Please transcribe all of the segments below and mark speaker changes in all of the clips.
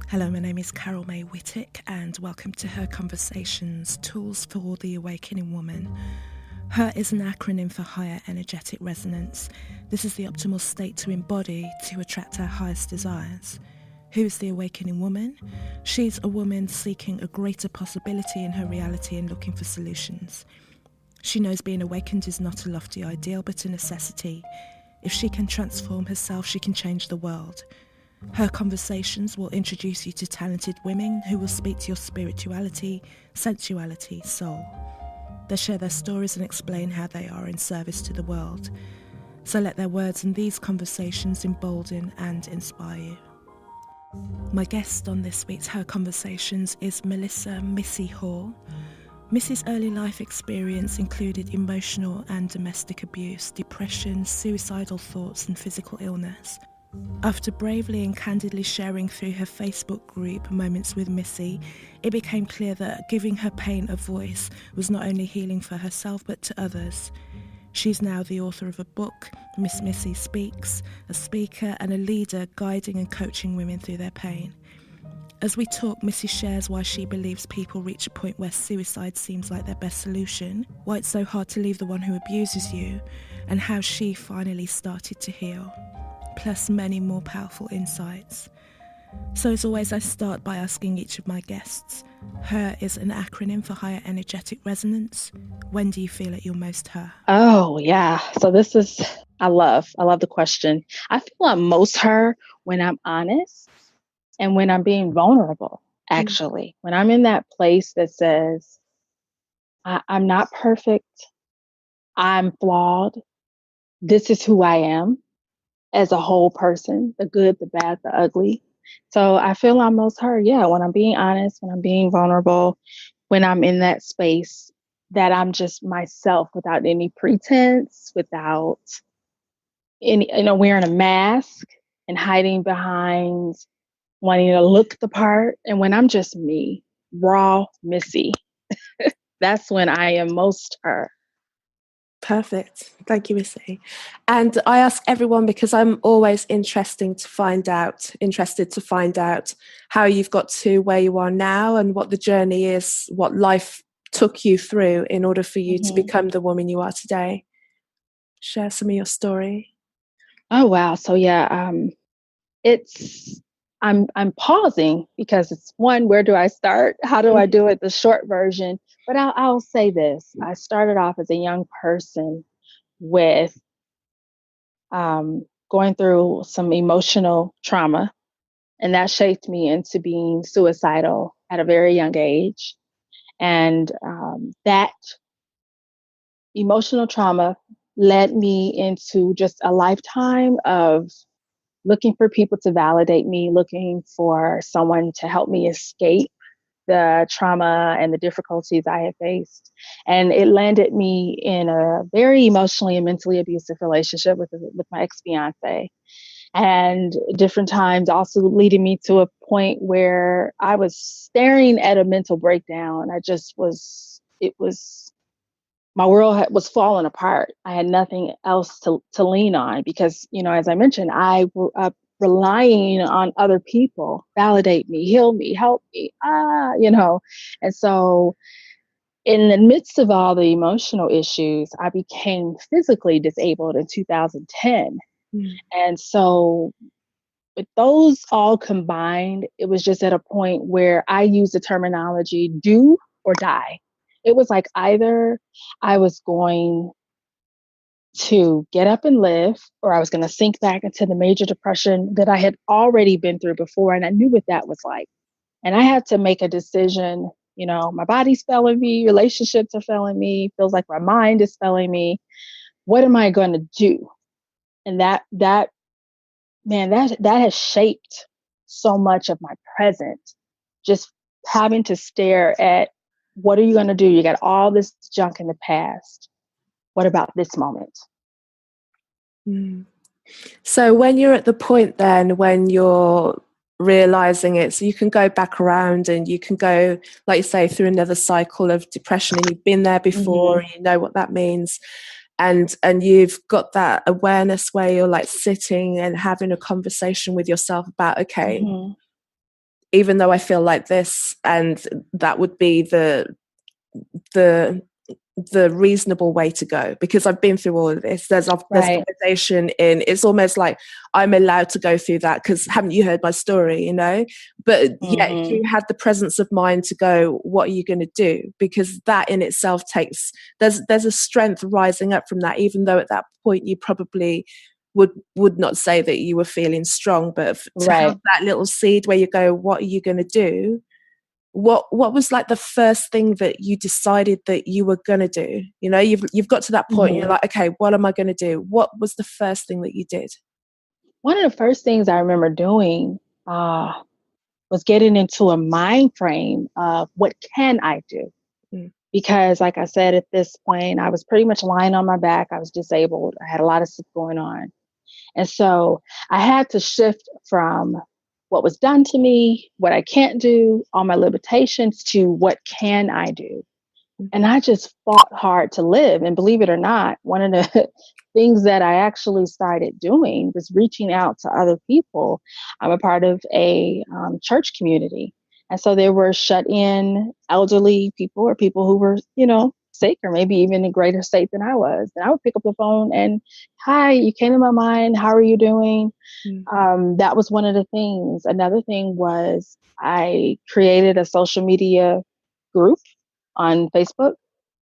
Speaker 1: Hello, my name is Carol May Whittick, and welcome to Her Conversations, Tools for the Awakening Woman. Her is an acronym for Higher Energetic Resonance. This is the optimal state to embody to attract our highest desires. Who is the awakening woman? She's a woman seeking a greater possibility in her reality and looking for solutions. She knows being awakened is not a lofty ideal, but a necessity. If she can transform herself, she can change the world. Her conversations will introduce you to talented women who will speak to your spirituality, sensuality, soul. They share their stories and explain how they are in service to the world. So let their words and these conversations embolden and inspire you. My guest on this week's Her Conversations is Melissa Missy Hall. Missy's early life experience included emotional and domestic abuse, depression, suicidal thoughts and physical illness. After bravely and candidly sharing through her Facebook group Moments with Missy, it became clear that giving her pain a voice was not only healing for herself but to others. She's now the author of a book, Missy Speaks, a speaker and a leader guiding and coaching women through their pain. As we talk, Missy shares why she believes people reach a point where suicide seems like their best solution, why it's so hard to leave the one who abuses you, and how she finally started to heal. Plus many more powerful insights. So as always, I start by asking each of my guests, Her is an acronym for Higher Energetic Resonance. When do you feel at your most her?
Speaker 2: Oh, yeah. So I love the question. I feel I'm most her when I'm honest and when I'm being vulnerable, actually. When I'm in that place that says, I'm not perfect, I'm flawed, this is who I am as a whole person, the good, the bad, the ugly. So I feel I'm most her, when I'm being honest, when I'm being vulnerable, when I'm in that space that I'm just myself without any pretense, without any, wearing a mask and hiding behind wanting to look the part. And when I'm just me, raw Missy, that's when I am most her.
Speaker 1: Perfect. Thank you, Missy. And I ask everyone because I'm always interested to find out how you've got to where you are now and what the journey is, what life took you through in order for you to become the woman you are today. Share some of your story.
Speaker 2: Oh, wow. So I'm pausing because it's one, where do I start? How do I do it? The short version. But I'll say this. I started off as a young person with going through some emotional trauma, and that shaped me into being suicidal at a very young age. And that emotional trauma led me into just a lifetime of looking for people to validate me, looking for someone to help me escape the trauma and the difficulties I had faced. And it landed me in a very emotionally and mentally abusive relationship with my ex-fiance. And different times also leading me to a point where I was staring at a mental breakdown. My world was falling apart. I had nothing else to lean on because, as I mentioned, I grew up relying on other people, validate me, heal me, help me, And so in the midst of all the emotional issues, I became physically disabled in 2010. And so with those all combined, it was just at a point where I used the terminology do or die. It was like either I was going to get up and live, or I was going to sink back into the major depression that I had already been through before. And I knew what that was like. And I had to make a decision. My body's failing me, relationships are failing me, feels like my mind is failing me. What am I going to do? And that has shaped so much of my present. Just having to stare at, what are you going to do? You got all this junk in the past. What about this moment?
Speaker 1: So when you're at the point then when you're realizing it, so you can go back around and you can go, like you say, through another cycle of depression, and you've been there before, and you know what that means, and you've got that awareness where you're like sitting and having a conversation with yourself about, okay, even though I feel like this, and that would be the reasonable way to go, because I've been through all of this. There's validation in, it's almost like I'm allowed to go through that because haven't you heard my story, you know? But yet you had the presence of mind to go, what are you going to do? Because that in itself takes, there's a strength rising up from that, even though at that point you probably would not say that you were feeling strong, but to have that little seed where you go, what are you going to do? What was like the first thing that you decided that you were going to do? You know, you've got to that point, you're like, okay, what am I going to do? What was the first thing that you did?
Speaker 2: One of the first things I remember doing was getting into a mind frame of what can I do? Because like I said, at this point, I was pretty much lying on my back. I was disabled. I had a lot of stuff going on. And so I had to shift from what was done to me, what I can't do, all my limitations, to what can I do? And I just fought hard to live. And believe it or not, one of the things that I actually started doing was reaching out to other people. I'm a part of a church community. And so there were shut in elderly people or people who were, you know, sick or maybe even in greater state than I was. And I would pick up the phone and, hi, you came to my mind. How are you doing? That was one of the things. Another thing was I created a social media group on Facebook,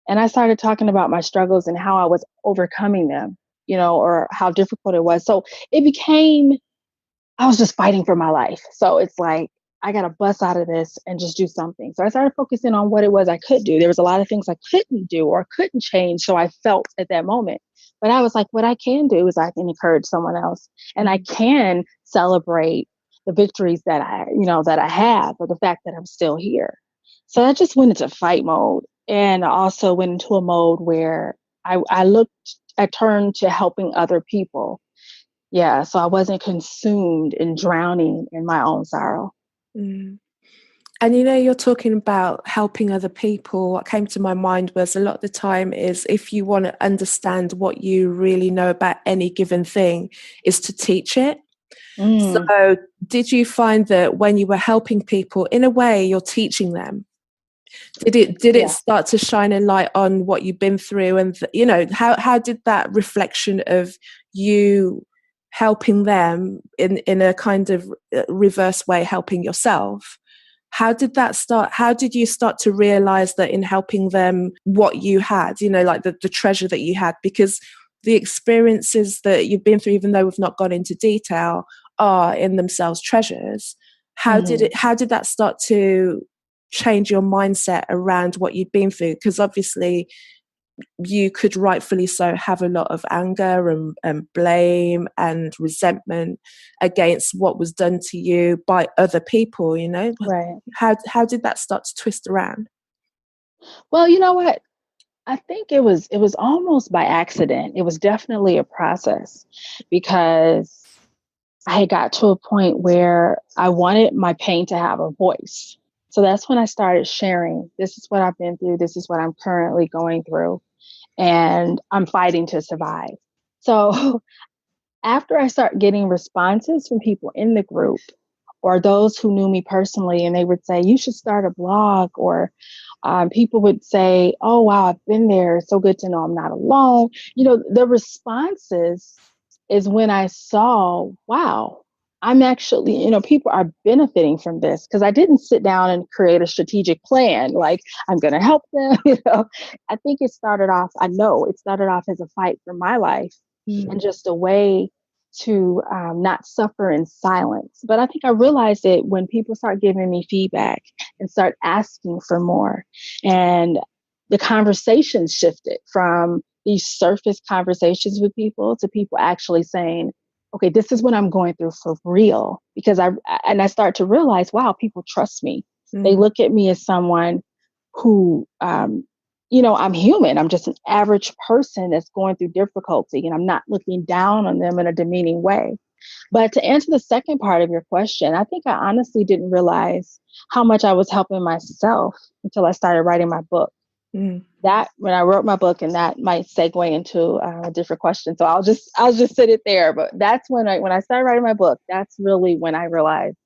Speaker 2: and I started talking about my struggles and how I was overcoming them, you know, or how difficult it was. So it became, I was just fighting for my life. So it's like, I got to bust out of this and just do something. So I started focusing on what it was I could do. There was a lot of things I couldn't do or couldn't change. So I felt at that moment. But I was like, what I can do is I can encourage someone else, and I can celebrate the victories that I have, or the fact that I'm still here. So I just went into fight mode, and I also went into a mode where I turned to helping other people. Yeah. So I wasn't consumed and drowning in my own sorrow.
Speaker 1: And you know, you're talking about helping other people. What came to my mind was a lot of the time is if you want to understand what you really know about any given thing is to teach it. So did you find that when you were helping people, in a way, you're teaching them? Did it start to shine a light on what you've been through? And, you know, how did that reflection of you helping them in a kind of reverse way, helping yourself? How did that start? How did you start to realize that in helping them, what you had, you know, like the treasure that you had? Because the experiences that you've been through, even though we've not gone into detail, are in themselves treasures. How did that start to change your mindset around what you'd been through? Because obviously you could rightfully so have a lot of anger and blame and resentment against what was done to you by other people, you know?
Speaker 2: Right.
Speaker 1: How did that start to twist around?
Speaker 2: Well, you know what? I think it was almost by accident. It was definitely a process, because I got to a point where I wanted my pain to have a voice. So that's when I started sharing, this is what I've been through. This is what I'm currently going through. And I'm fighting to survive. So after I start getting responses from people in the group, or those who knew me personally, and they would say, you should start a blog, or people would say, oh, wow, I've been there. It's so good to know I'm not alone. You know, the responses is when I saw, wow, I'm actually, you know, people are benefiting from this, because I didn't sit down and create a strategic plan like I'm going to help them. You know, I think it started off as a fight for my life, and just a way to not suffer in silence. But I think I realized it when people start giving me feedback and start asking for more. And the conversation shifted from these surface conversations with people to people actually saying, okay, this is what I'm going through for real. Because I start to realize, wow, people trust me. They look at me as someone who, you know, I'm human. I'm just an average person that's going through difficulty, and I'm not looking down on them in a demeaning way. But to answer the second part of your question, I think I honestly didn't realize how much I was helping myself until I started writing my book. That when I wrote my book, and that might segue into a different question. So I'll just sit it there. But that's when I started writing my book. That's really when I realized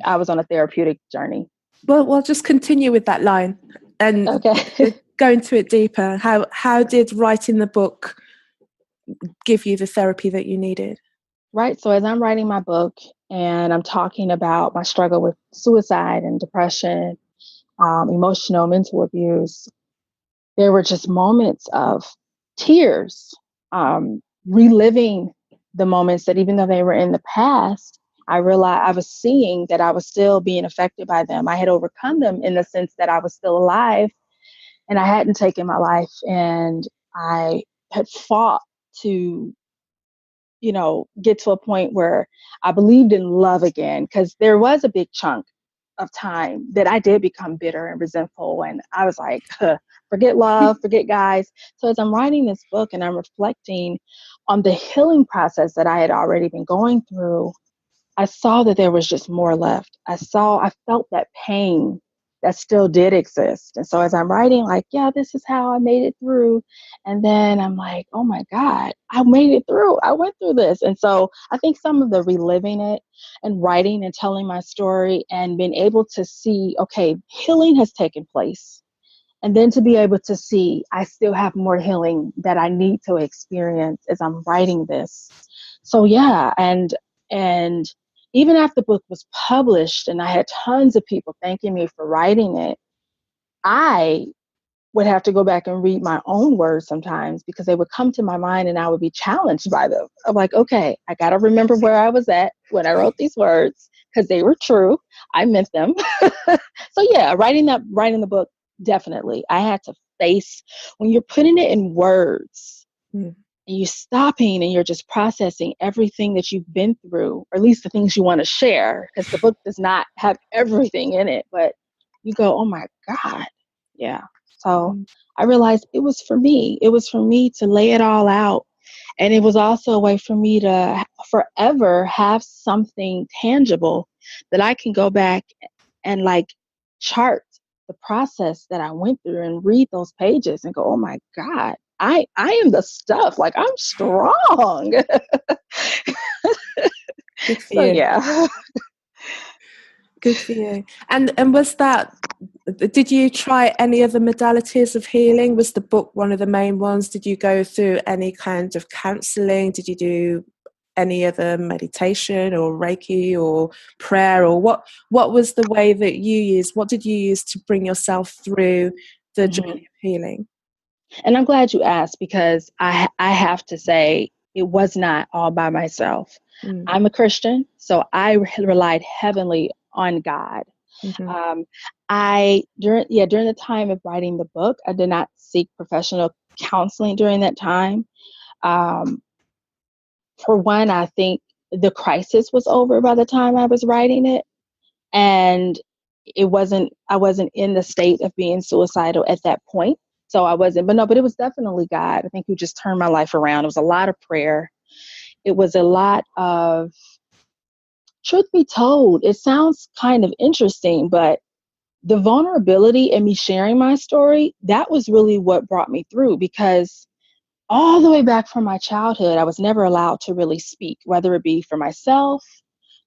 Speaker 2: I was on a therapeutic journey.
Speaker 1: Well, we'll just continue with that line and
Speaker 2: Okay.
Speaker 1: go into it deeper. How did writing the book give you the therapy that you needed?
Speaker 2: Right. So as I'm writing my book and I'm talking about my struggle with suicide and depression, emotional mental abuse, there were just moments of tears, reliving the moments that even though they were in the past, I realized I was seeing that I was still being affected by them. I had overcome them in the sense that I was still alive and I hadn't taken my life, and I had fought to, get to a point where I believed in love again, because there was a big chunk of time that I did become bitter and resentful. And I was like, forget love, forget guys. So as I'm writing this book and I'm reflecting on the healing process that I had already been going through, I saw that there was just more left. I felt that pain that still did exist. And so as I'm writing, like, yeah, this is how I made it through. And then I'm like, oh my God, I made it through. I went through this. And so I think some of the reliving it and writing and telling my story and being able to see, okay, healing has taken place. And then to be able to see, I still have more healing that I need to experience as I'm writing this. So yeah, and even after the book was published and I had tons of people thanking me for writing it, I would have to go back and read my own words sometimes because they would come to my mind and I would be challenged by them. I'm like, okay, I got to remember where I was at when I wrote these words because they were true. I meant them. So yeah, writing the book, definitely. I had to face when you're putting it in words. And you're stopping and you're just processing everything that you've been through, or at least the things you want to share, because the book does not have everything in it, but you go, oh my God. Yeah. So I realized it was for me. It was for me to lay it all out. And it was also a way for me to forever have something tangible that I can go back and like chart the process that I went through and read those pages and go, oh my God, I am the stuff. Like, I'm strong.
Speaker 1: Good for
Speaker 2: So
Speaker 1: you.
Speaker 2: yeah.
Speaker 1: Good for you. And did you try any other modalities of healing? Was the book one of the main ones? Did you go through any kind of counseling? Did you do any other meditation or Reiki or prayer, or what was the way that you used? What did you use to bring yourself through the journey of healing?
Speaker 2: And I'm glad you asked, because I have to say it was not all by myself. I'm a Christian, so I relied heavily on God. During the time of writing the book, I did not seek professional counseling during that time. For one, I think the crisis was over by the time I was writing it, and I wasn't in the state of being suicidal at that point. So I wasn't, but it was definitely God, I think, who just turned my life around. It was a lot of prayer. It was a lot of, truth be told, it sounds kind of interesting, but the vulnerability in me sharing my story, that was really what brought me through, because all the way back from my childhood, I was never allowed to really speak, whether it be for myself,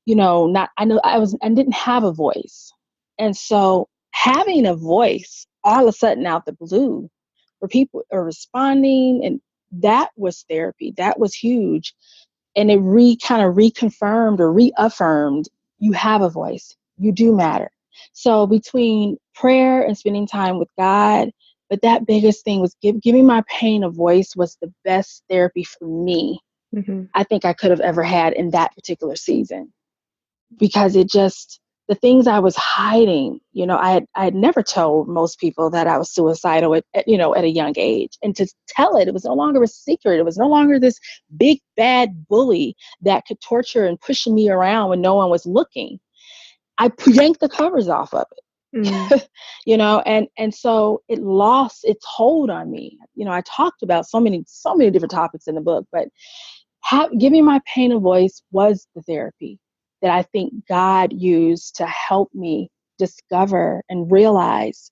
Speaker 2: I didn't have a voice. And so having a voice all of a sudden out the blue where people are responding, and that was therapy. That was huge. And it kind of reconfirmed or reaffirmed, you have a voice. You do matter. So between prayer and spending time with God, but that biggest thing was giving my pain a voice was the best therapy for me. I think I could have ever had in that particular season, because the things I was hiding, I had never told most people that I was suicidal at a young age. And to tell it was no longer a secret. It was no longer this big, bad bully that could torture and push me around when no one was looking. I yanked the covers off of it, and so it lost its hold on me. I talked about so many different topics in the book, but giving my pain a voice was the therapy that I think God used to help me discover and realize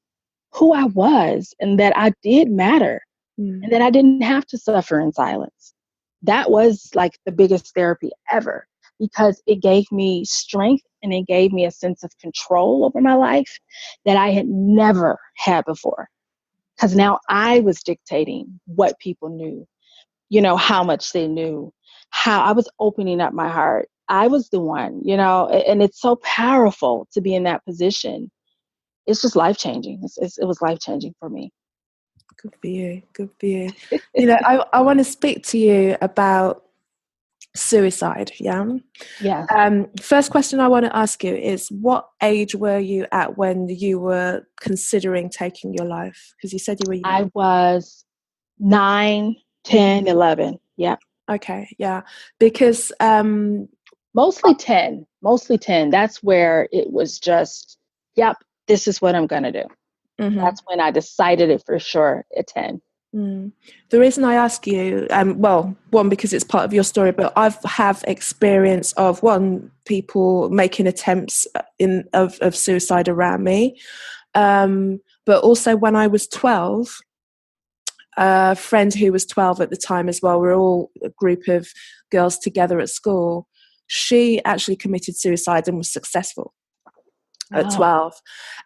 Speaker 2: who I was, and that I did matter, and that I didn't have to suffer in silence. That was like the biggest therapy ever, because it gave me strength and it gave me a sense of control over my life that I had never had before. Because now I was dictating what people knew, how much they knew, how I was opening up my heart. I was the one, and it's so powerful to be in that position. It's just life changing. It was life changing for me.
Speaker 1: Good for you. Good for you. I want to speak to you about suicide. Yeah.
Speaker 2: Yeah.
Speaker 1: First question I want to ask you is, what age were you at when you were considering taking your life? Because you said you were young.
Speaker 2: I was 9, 10, 11. Yeah.
Speaker 1: Okay. Yeah. Because
Speaker 2: mostly 10. That's where it was just, yep, this is what I'm going to do. Mm-hmm. That's when I decided it for sure at 10.
Speaker 1: The reason I ask you, one, because it's part of your story, but I have experience of people making attempts of suicide around me. But also when I was 12, a friend who was 12 at the time as well, we're all a group of girls together at school. She actually committed suicide and was successful at 12.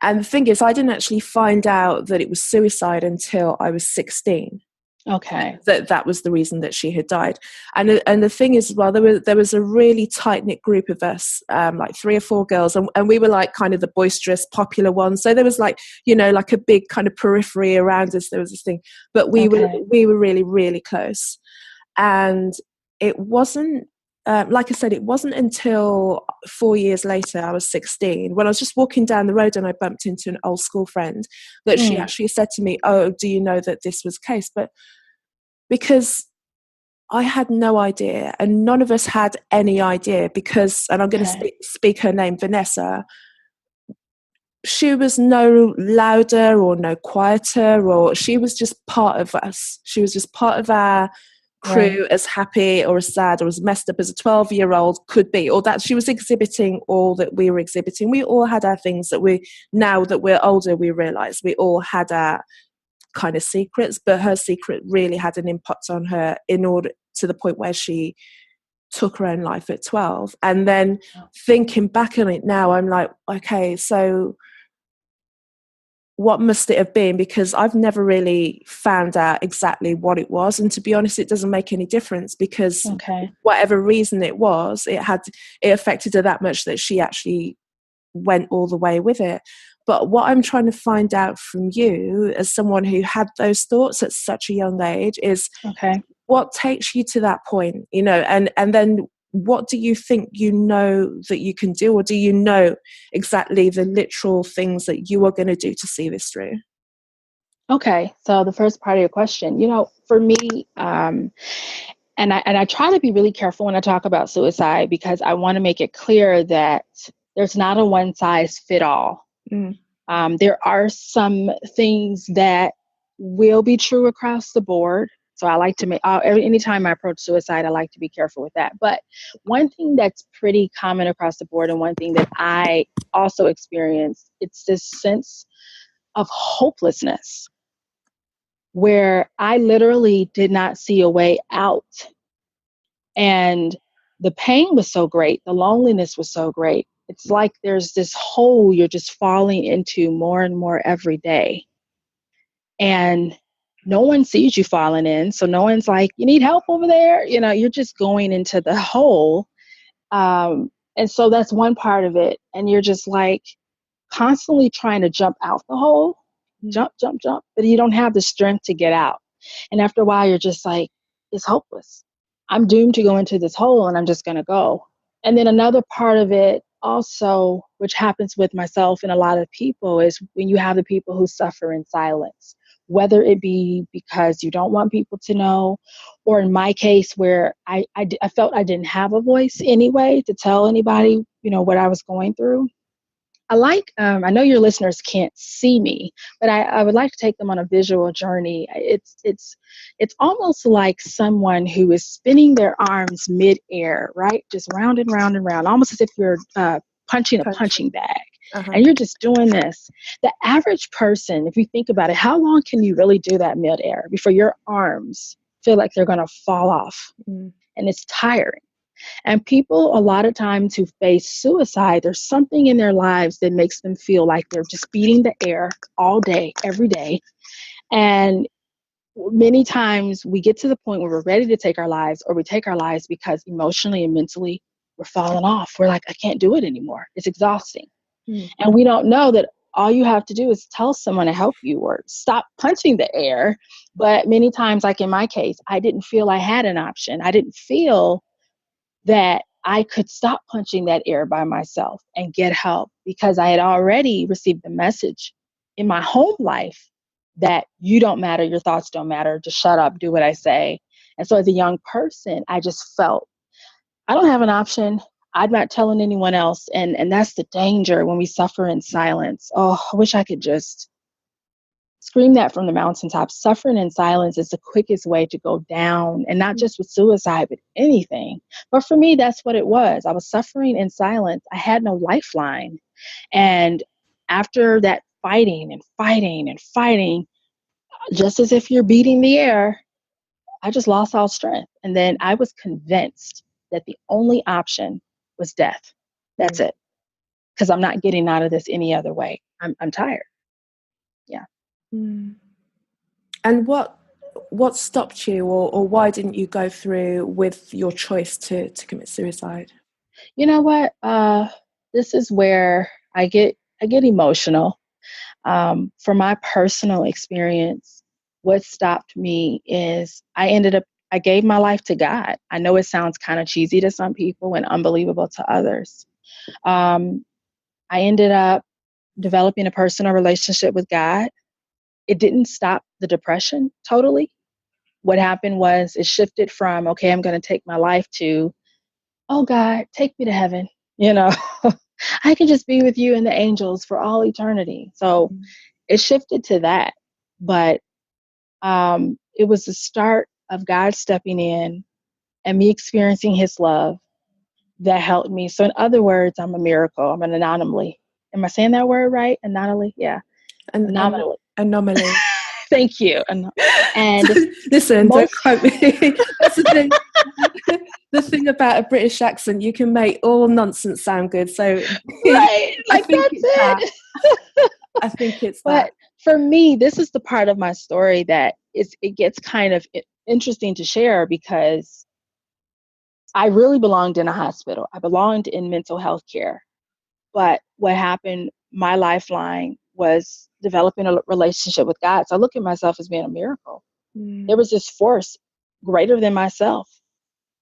Speaker 1: And the thing is, I didn't actually find out that it was suicide until I was 16.
Speaker 2: Okay.
Speaker 1: That was the reason that she had died. And the thing is, well, there was a really tight-knit group of us, like 3 or 4 girls, and we were like kind of the boisterous, popular ones. So there was like, like a big kind of periphery around us. There was this thing, but we were really, really close. And it wasn't, like I said, it wasn't until 4 years later, I was 16, when I was just walking down the road and I bumped into an old school friend, that she actually said to me, "Oh, do you know that this was the case?" But because I had no idea, and none of us had any idea, because, and I'm going to speak her name, Vanessa, she was no louder or no quieter, or she was just part of us. She was just part of our crew, as happy or as sad or as messed up as a 12-year-old could be, or that she was exhibiting all that we were exhibiting. We all had our things that now that we're older, we realize we all had our kind of secrets, but her secret really had an impact on her in order to the point where she took her own life at 12. And then thinking back on it now, I'm like, okay, so what must it have been? Because I've never really found out exactly what it was. And to be honest, it doesn't make any difference, because whatever reason it was, it affected her that much that she actually went all the way with it. But what I'm trying to find out from you, as someone who had those thoughts at such a young age, is what takes you to that point, and then what do you think that you can do, or do you know exactly the literal things that you are going to do to see this through?
Speaker 2: Okay, so the first part of your question, for me, and I try to be really careful when I talk about suicide, because I want to make it clear that there's not a one size fit all. There are some things that will be true across the board. So I like to make, anytime I approach suicide, I like to be careful with that. But one thing that's pretty common across the board, and one thing that I also experienced, it's this sense of hopelessness, where I literally did not see a way out. And the pain was so great. The loneliness was so great. It's like there's this hole you're just falling into more and more every day. And no one sees you falling in. So no one's like, you need help over there. You're just going into the hole. And so that's one part of it. And you're just like constantly trying to jump out the hole, jump, but you don't have the strength to get out. And after a while, you're just like, it's hopeless. I'm doomed to go into this hole, and I'm just going to go. And then another part of it also, which happens with myself and a lot of people, is when you have the people who suffer in silence, whether it be because you don't want people to know, or in my case where I felt I didn't have a voice anyway to tell anybody, what I was going through. I know your listeners can't see me, but I would like to take them on a visual journey. It's almost like someone who is spinning their arms mid-air, right? Just round and round and round, almost as if you're punching a punching bag. And you're just doing this. The average person, if you think about it, how long can you really do that mid-air before your arms feel like they're going to fall off? And it's tiring. And people, a lot of times who face suicide, there's something in their lives that makes them feel like they're just beating the air all day, every day. And many times we get to the point where we're ready to take our lives, or we take our lives because emotionally and mentally we're falling off. We're like, I can't do it anymore. It's exhausting. And we don't know that all you have to do is tell someone to help you or stop punching the air. But many times, like in my case, I didn't feel I had an option. I didn't feel that I could stop punching that air by myself and get help, because I had already received the message in my home life that you don't matter, your thoughts don't matter, just shut up, do what I say. And so as a young person, I just felt I don't have an option. I'm not telling anyone else. And that's the danger when we suffer in silence. Oh, I wish I could just scream that from the mountaintop. Suffering in silence is the quickest way to go down, and not just with suicide, but anything. But for me, that's what it was. I was suffering in silence. I had no lifeline. And after that fighting and fighting and fighting, just as if you're beating the air, I just lost all strength. And then I was convinced that the only option was death. That's it. Because I'm not getting out of this any other way. I'm tired. Yeah.
Speaker 1: Mm. And what stopped you, or why didn't you go through with your choice to commit suicide?
Speaker 2: You know what? This is where I get emotional. From my personal experience, what stopped me is I gave my life to God. I know it sounds kind of cheesy to some people and unbelievable to others. I ended up developing a personal relationship with God. It didn't stop the depression totally. What happened was it shifted from, okay, I'm going to take my life, to, oh God, take me to heaven. You know, I can just be with you and the angels for all eternity. So it shifted to that. But it was the start of God stepping in and me experiencing his love that helped me. So in other words, I'm a miracle. I'm an anomaly. Am I saying that word right? Anomaly? Yeah. Anomaly.
Speaker 1: Anomaly.
Speaker 2: Thank you. And
Speaker 1: listen, don't quote me. That's the thing. The thing about a British accent, you can make all nonsense sound good. So
Speaker 2: right, like
Speaker 1: I think
Speaker 2: that's
Speaker 1: it's
Speaker 2: it.
Speaker 1: I think it's
Speaker 2: But
Speaker 1: that.
Speaker 2: for me, this is the part of my story that it gets kind of interesting to share, because I really belonged in a hospital. I belonged in mental health care. But what happened, my lifeline was developing a relationship with God. So I look at myself as being a miracle. There was this force greater than myself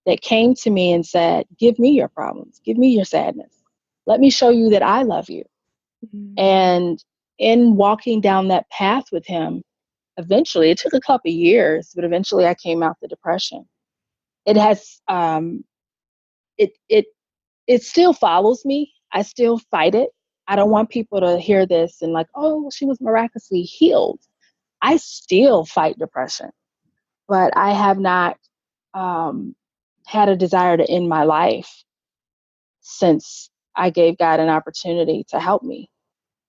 Speaker 2: that came to me and said, give me your problems, give me your sadness. Let me show you that I love you. And in walking down that path with him, eventually, it took a couple of years, but eventually I came out the depression. It has, it still follows me. I still fight it. I don't want people to hear this and like, oh, she was miraculously healed. I still fight depression, but I have not had a desire to end my life since I gave God an opportunity to help me.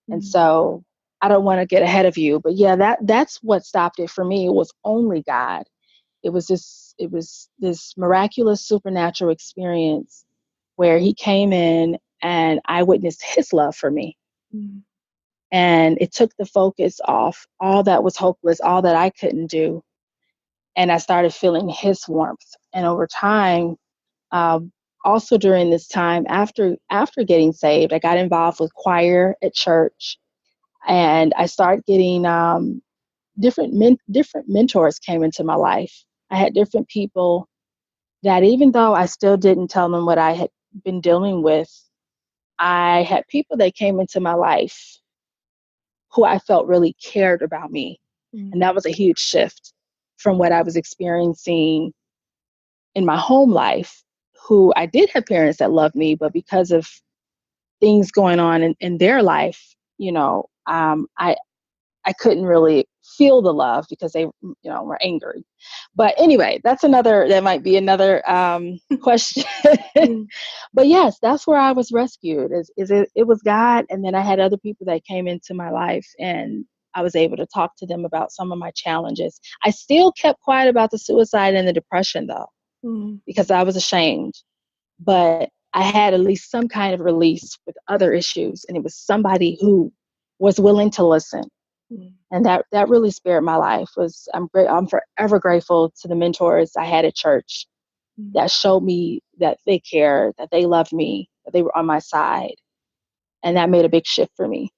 Speaker 2: And so I don't want to get ahead of you, but yeah, that's what stopped it for me. It was only God. It was this miraculous supernatural experience where he came in and I witnessed his love for me. And it took the focus off all that was hopeless, all that I couldn't do. And I started feeling his warmth. And over time, also during this time, after getting saved, I got involved with choir at church. And I started getting different mentors came into my life. I had different people that, even though I still didn't tell them what I had been dealing with, I had people that came into my life who I felt really cared about me. And that was a huge shift from what I was experiencing in my home life, who I did have parents that loved me, but because of things going on in their life, I couldn't really feel the love because they, were angry. But anyway, that might be another question. But yes, that's where I was rescued. It was God. And then I had other people that came into my life, and I was able to talk to them about some of my challenges. I still kept quiet about the suicide and the depression though, because I was ashamed. but I had at least some kind of release with other issues. And it was somebody who was willing to listen. And that really spared my life. I'm forever grateful to the mentors I had at church that showed me that they cared, that they loved me, that they were on my side. And that made a big shift for me.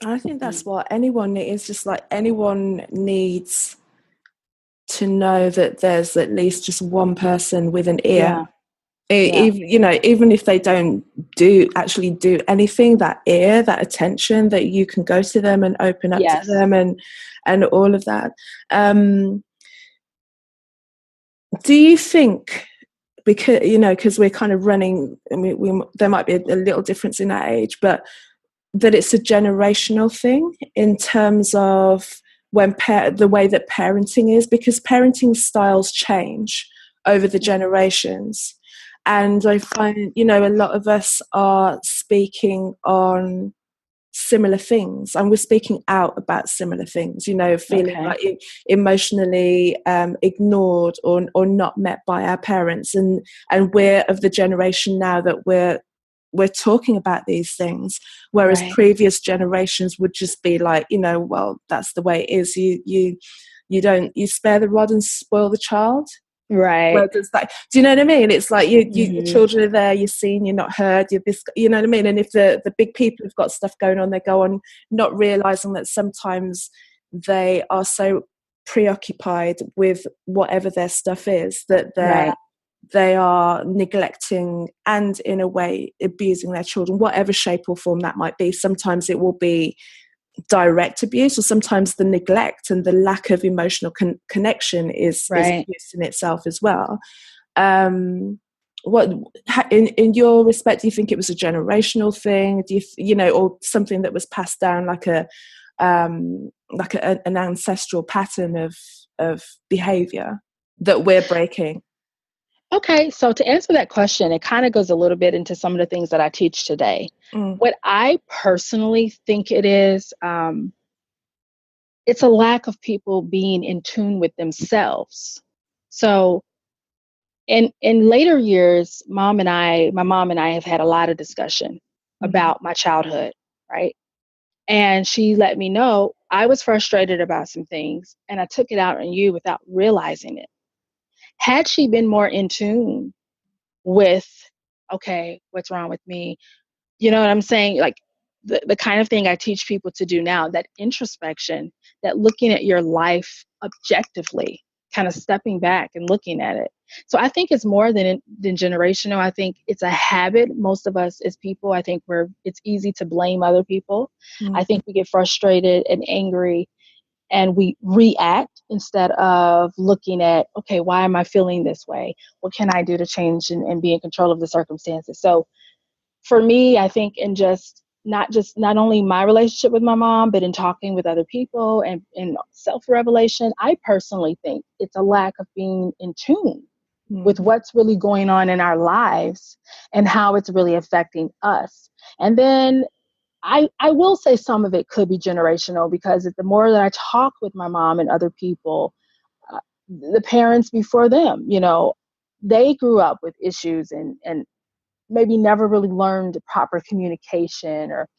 Speaker 1: I think that's what anyone needs. It's just like anyone needs to know that there's at least just one person with an ear. Even if they don't actually do anything, that ear, that attention, that you can go to them and open up to them and all of that. Do you think, because we're kind of running, I mean, there might be a little difference in our age, but that it's a generational thing in terms of the way that parenting is, because parenting styles change over the generations. And I find, a lot of us are speaking on similar things, and we're speaking out about similar things, feeling like emotionally ignored or not met by our parents. And we're of the generation now that we're talking about these things, whereas previous generations would just be like, well, that's the way it is. You spare the rod and spoil the child.
Speaker 2: Right.
Speaker 1: Where does that, do you know what I mean? It's like your children are there, you're seen, you're not heard, you're this, you know what I mean? And if the big people have got stuff going on, they go on not realizing that sometimes they are so preoccupied with whatever their stuff is that they are neglecting and in a way abusing their children, whatever shape or form that might be. Sometimes it will be direct abuse, or sometimes the neglect and the lack of emotional connection is abuse in itself as well. What in your respect, do you think it was a generational thing? Do you or something that was passed down like an ancestral pattern of behavior that we're breaking?
Speaker 2: Okay, so to answer that question, it kind of goes a little bit into some of the things that I teach today. What I personally think it is, it's a lack of people being in tune with themselves. So in later years, my mom and I have had a lot of discussion about my childhood, right? And she let me know I was frustrated about some things, and I took it out on you without realizing it. Had she been more in tune with, okay, what's wrong with me? You know what I'm saying? Like the kind of thing I teach people to do now, that introspection, that looking at your life objectively, kind of stepping back and looking at it. So I think it's more than generational. I think it's a habit. Most of us as people, I think it's easy to blame other people. I think we get frustrated and angry and we react instead of looking at, okay, why am I feeling this way? What can I do to change and be in control of the circumstances? So for me, I think in not only my relationship with my mom, but in talking with other people and in self-revelation, I personally think it's a lack of being in tune with what's really going on in our lives and how it's really affecting us. And then I will say some of it could be generational, because the more that I talk with my mom and other people, the parents before them, they grew up with issues and maybe never really learned proper communication, or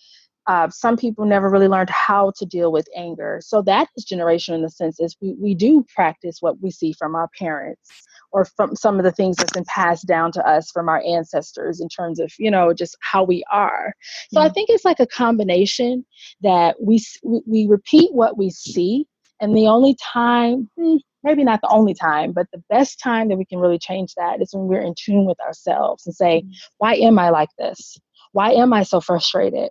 Speaker 2: some people never really learned how to deal with anger. So that is generational in the sense is we do practice what we see from our parents or from some of the things that's been passed down to us from our ancestors in terms of, just how we are. So I think it's like a combination that we repeat what we see. And the only time, maybe not the only time, but the best time that we can really change that is when we're in tune with ourselves and say, why am I like this? Why am I so frustrated?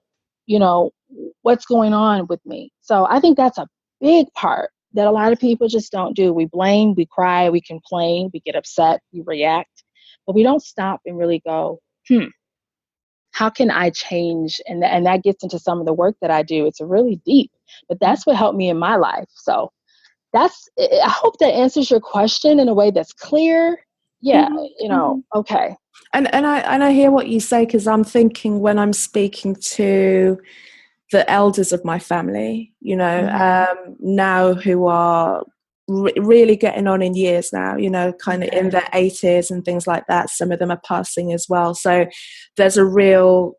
Speaker 2: What's going on with me? So I think that's a big part that a lot of people just don't do. We blame, we cry, we complain, we get upset, we react, but we don't stop and really go, how can I change? And that gets into some of the work that I do. It's really deep, but that's what helped me in my life. So I hope that answers your question in a way that's clear. Yeah, okay.
Speaker 1: And I hear what you say, because I'm thinking when I'm speaking to the elders of my family, now who are really getting on in years now, you know, kind of in
Speaker 2: Okay.
Speaker 1: their 80s and things like that. Some of them are passing as well. So there's a real,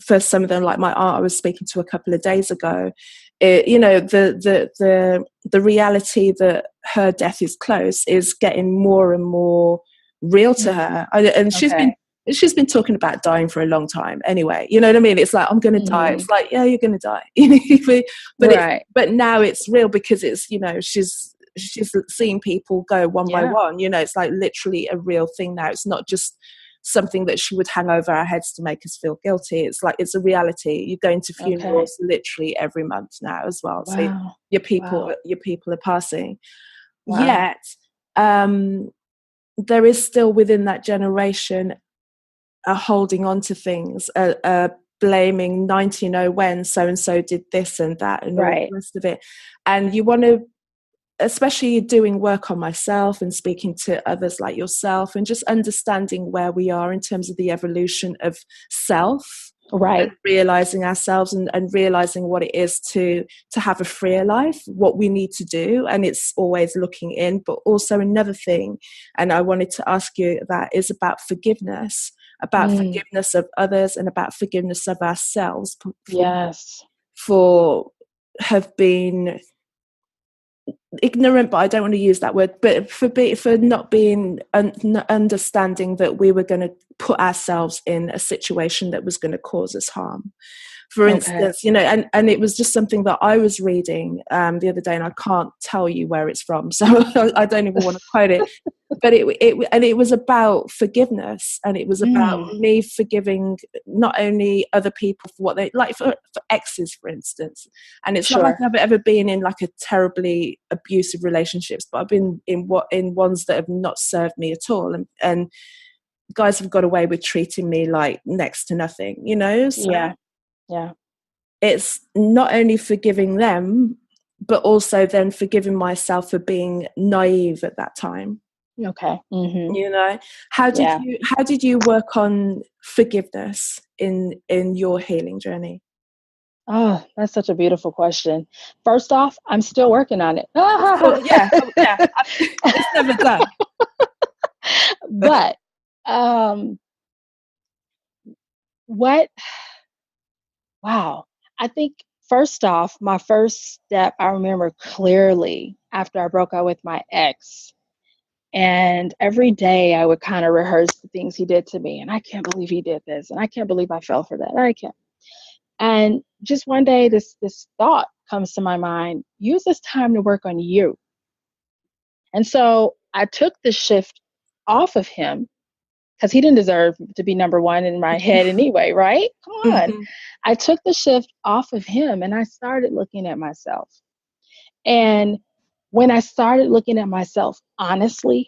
Speaker 1: for some of them, like my aunt I was speaking to a couple of days ago, you know, the reality that her death is close is getting more and more real to her. And
Speaker 2: Okay.
Speaker 1: she's been talking about dying for a long time anyway, you know what I mean? It's like, I'm going to die.
Speaker 2: Mm-hmm.
Speaker 1: It's like, yeah, you're going to die. You know,
Speaker 2: Right.
Speaker 1: but now it's real because it's, you know, she's seeing people go one by
Speaker 2: Yeah.
Speaker 1: one. You know, it's like literally a real thing now. It's not just something that she would hang over our heads to make us feel guilty. It's like, it's a reality. You're going to
Speaker 2: Okay.
Speaker 1: funerals literally every month now as well. So
Speaker 2: Wow.
Speaker 1: your people
Speaker 2: Wow.
Speaker 1: are passing.
Speaker 2: Wow.
Speaker 1: Yet there is still within that generation a holding on to things, a blaming 19 when so and so did this and that and all
Speaker 2: Right.
Speaker 1: the rest of it. And you want to, especially doing work on myself and speaking to others like yourself and just understanding where we are in terms of the evolution of self,
Speaker 2: Right.
Speaker 1: and realizing ourselves and realizing what it is to have a freer life, what we need to do. And it's always looking in. But also another thing, and I wanted to ask you, that is about forgiveness, forgiveness of others and about forgiveness of ourselves
Speaker 2: Yes.
Speaker 1: for have been ignorant, but I don't want to use that word, but for not being understanding that we were going to put ourselves in a situation that was going to cause us harm. For
Speaker 2: Okay.
Speaker 1: instance, you know, and it was just something that I was reading the other day, and I can't tell you where it's from, so I don't even want to quote it. But it was about forgiveness, and it was about
Speaker 2: Mm.
Speaker 1: me forgiving not only other people for what they like, for exes, for instance. And it's not like
Speaker 2: Sure.
Speaker 1: I've ever been in like a terribly abusive relationships, but I've been in ones that have not served me at all, and guys have got away with treating me like next to nothing, you know. So
Speaker 2: Yeah. Yeah.
Speaker 1: it's not only forgiving them, but also then forgiving myself for being naive at that time.
Speaker 2: Okay. Mm-hmm.
Speaker 1: You know,
Speaker 2: Yeah.
Speaker 1: how did you work on forgiveness in your healing journey?
Speaker 2: Oh, that's such a beautiful question. First off, I'm still working on it.
Speaker 1: So yeah, yeah, it's never done.
Speaker 2: But um what wow. I think first off, my first step I remember clearly after I broke up with my ex. And every day I would kind of rehearse the things he did to me. And I can't believe he did this. And I can't believe I fell for that. I can't. And just one day this thought comes to my mind, use this time to work on you. And so I took the shift off of him because he didn't deserve to be number one in my head anyway, right? Come on.
Speaker 1: Mhm.
Speaker 2: I took the shift off of him and I started looking at myself. And when I started looking at myself honestly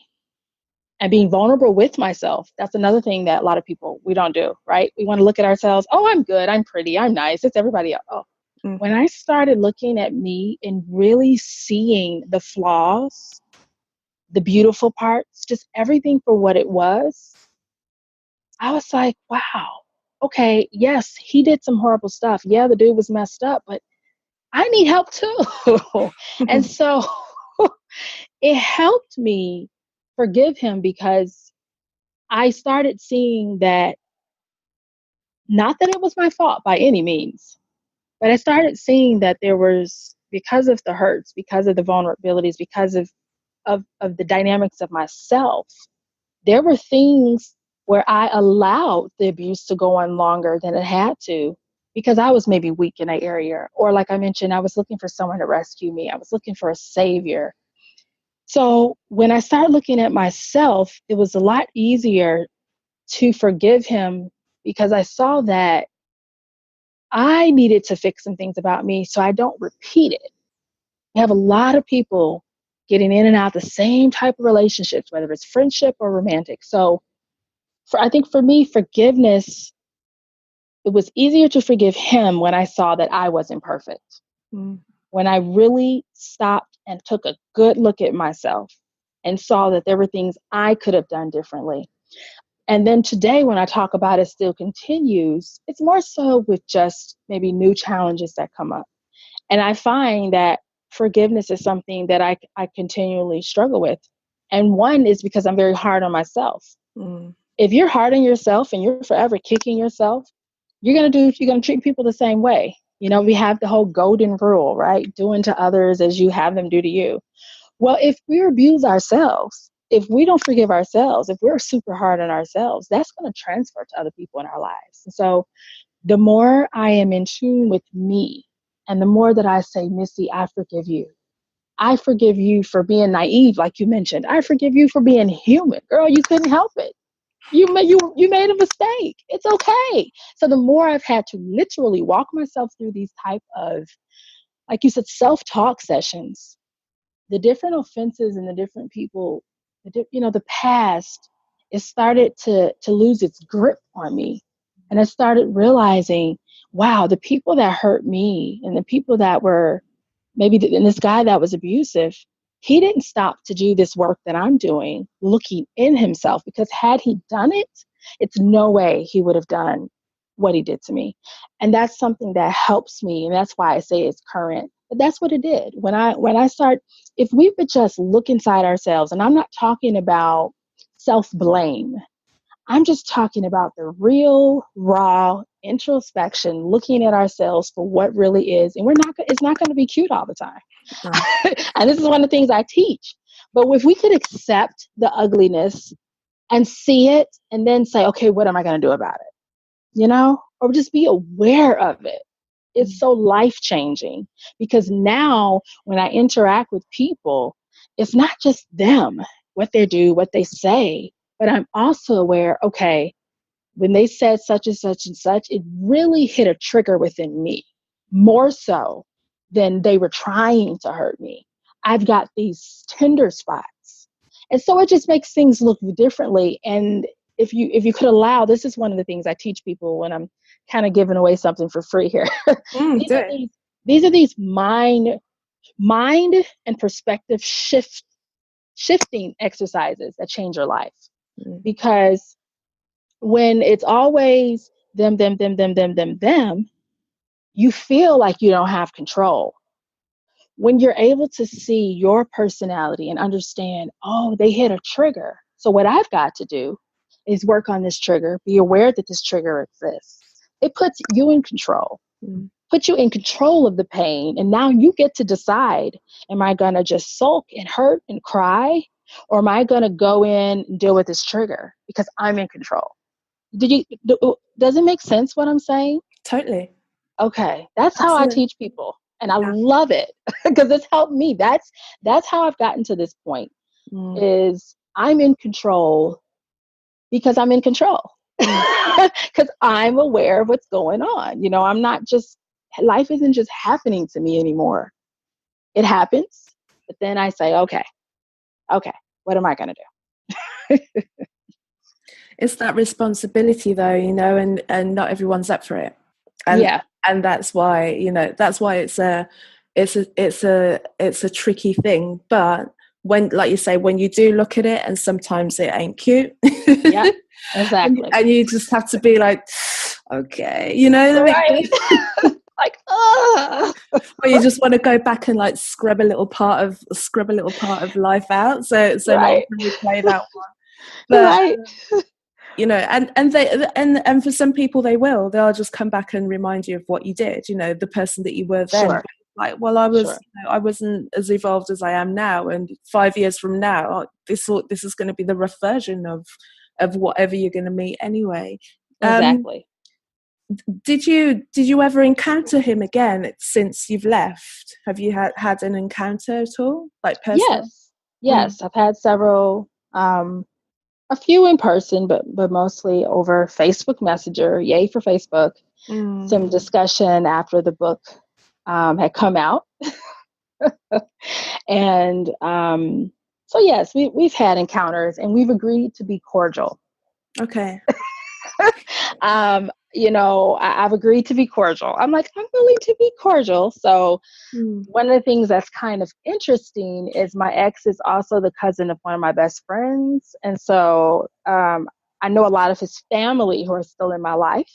Speaker 2: and being vulnerable with myself, that's another thing that a lot of people, we don't do, right? We want to look at ourselves. Oh, I'm good. I'm pretty. I'm nice. It's everybody else. Oh. When
Speaker 1: Mhm.
Speaker 2: I started looking at me and really seeing the flaws, the beautiful parts, just everything for what it was, I was like, wow, okay, yes, he did some horrible stuff. Yeah, the dude was messed up, but I need help too. And so it helped me forgive him because I started seeing that, not that it was my fault by any means, but I started seeing that there was, because of the hurts, because of the vulnerabilities, because of the dynamics of myself, there were things where I allowed the abuse to go on longer than it had to because I was maybe weak in that area. Or, like I mentioned, I was looking for someone to rescue me, I was looking for a savior. So, when I started looking at myself, it was a lot easier to forgive him because I saw that I needed to fix some things about me so I don't repeat it. We have a lot of people getting in and out the same type of relationships, whether it's friendship or romantic. So, I think for me, forgiveness, it was easier to forgive him when I saw that I wasn't perfect.
Speaker 1: Mm.
Speaker 2: When I really stopped and took a good look at myself and saw that there were things I could have done differently. And then today, when I talk about it still continues, it's more so with just maybe new challenges that come up. And I find that forgiveness is something that I continually struggle with. And one is because I'm very hard on myself. If you're hard on yourself and you're forever kicking yourself, you're going to treat people the same way. You know, we have the whole golden rule, right? Do unto others as you have them do to you. Well, if we abuse ourselves, if we don't forgive ourselves, if we're super hard on ourselves, that's going to transfer to other people in our lives. And so the more I am in tune with me, and the more that I say, Missy, I forgive you. I forgive you for being naive, like you mentioned. I forgive you for being human. Girl, you couldn't help it. You made a mistake. It's okay. So the more I've had to literally walk myself through these type of, like you said, self-talk sessions, the different offenses and the different people, the past, it started to lose its grip on me. And I started realizing, wow, the people that hurt me and the people that were and this guy that was abusive, he didn't stop to do this work that I'm doing, looking in himself, because had he done it, it's no way he would have done what he did to me. And that's something that helps me. And that's why I say it's current. But that's what it did. When I start, if we would just look inside ourselves, and I'm not talking about self-blame, I'm just talking about the real, raw introspection, looking at ourselves for what really is. And it's not going to be cute all the time. No. And this is one of the things I teach. But if we could accept the ugliness and see it and then say, okay, what am I going to do about it? You know, or just be aware of it. It's so life-changing, because now when I interact with people, it's not just them, what they do, what they say, but I'm also aware, okay, when they said such and such and such, it really hit a trigger within me, more so than they were trying to hurt me. I've got these tender spots. And so it just makes things look differently. And if you could allow, this is one of the things I teach people when I'm kind of giving away something for free here. These are these mind and perspective shifting exercises that change your life. Because when it's always them, you feel like you don't have control. When you're able to see your personality and understand, oh, they hit a trigger. So what I've got to do is work on this trigger, be aware that this trigger exists. It puts you in control, put you in control of the pain. And now you get to decide, am I going to just sulk and hurt and cry? Or am I going to go in and deal with this trigger because I'm in control? Does it make sense what I'm saying?
Speaker 1: Totally.
Speaker 2: Okay. That's how I teach people. And I love it because it's helped me. That's how I've gotten to this point is I'm in control because I'm in control. Because I'm aware of what's going on. You know, I'm not just, life isn't just happening to me anymore. It happens, but then I say, okay, what am I going to do?
Speaker 1: It's that responsibility though, you know, and not everyone's up for it. And that's why, you know, it's a tricky thing. But when, like you say, when you do look at it, and sometimes it ain't cute.
Speaker 2: Yeah, exactly.
Speaker 1: and you just have to be like, okay, you know,
Speaker 2: right. Like,
Speaker 1: or you just want to go back and like scrub a little part of life out. So right. No one can replay that one. But,
Speaker 2: right.
Speaker 1: You know, and for some people they'll just come back and remind you of what you did, you know, the person that you were then.
Speaker 2: Sure.
Speaker 1: Like, well, I was, you know, I wasn't as evolved as I am now, and 5 years from now, this is going to be the rough version of whatever you're going to meet anyway.
Speaker 2: Exactly.
Speaker 1: Did you ever encounter him again since you've left? Have you had an encounter at all, like personal?
Speaker 2: Yes. I've had several. A few in person, but mostly over Facebook Messenger. Yay for Facebook. Some discussion after the book had come out. And so yes, we've had encounters, and we've agreed to be cordial.
Speaker 1: Okay.
Speaker 2: You know, I've agreed to be cordial. I'm like, I'm willing to be cordial. So one of the things that's kind of interesting is my ex is also the cousin of one of my best friends. And so I know a lot of his family who are still in my life.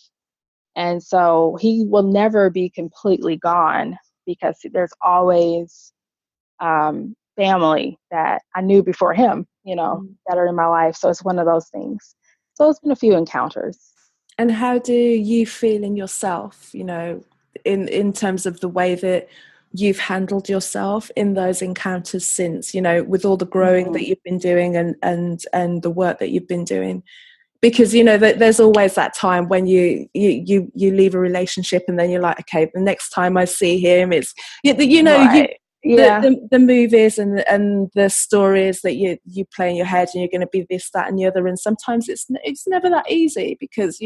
Speaker 2: And so he will never be completely gone, because there's always family that I knew before him, that are in my life. So it's one of those things. So it's been a few encounters.
Speaker 1: And how do you feel in yourself, in terms of the way that you've handled yourself in those encounters since, with all the growing that you've been doing and the work that you've been doing? Because, there's always that time when you leave a relationship and then you're like, okay, the next time I see him, it's,
Speaker 2: Right.
Speaker 1: the movies and the stories that you play in your head, and you're going to be this, that, and the other. And sometimes it's never that easy because,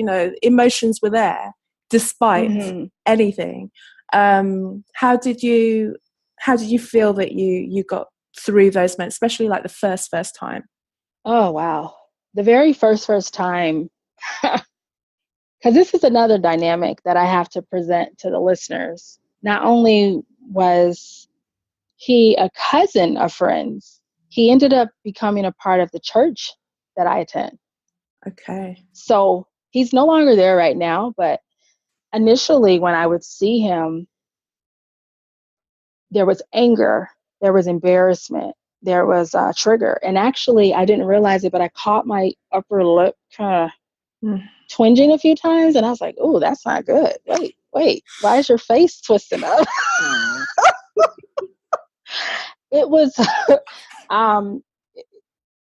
Speaker 1: emotions were there despite anything. How did you feel that you got through those moments, especially like the first time?
Speaker 2: Oh, wow. The very first time, because this is another dynamic that I have to present to the listeners. Not only was he a cousin of friends, he ended up becoming a part of the church that I attend.
Speaker 1: Okay.
Speaker 2: So he's no longer there right now, but initially when I would see him, there was anger, there was embarrassment, there was a trigger. And actually, I didn't realize it, but I caught my upper lip kind of twinging a few times. And I was like, oh, that's not good. Wait, why is your face twisting up? It was,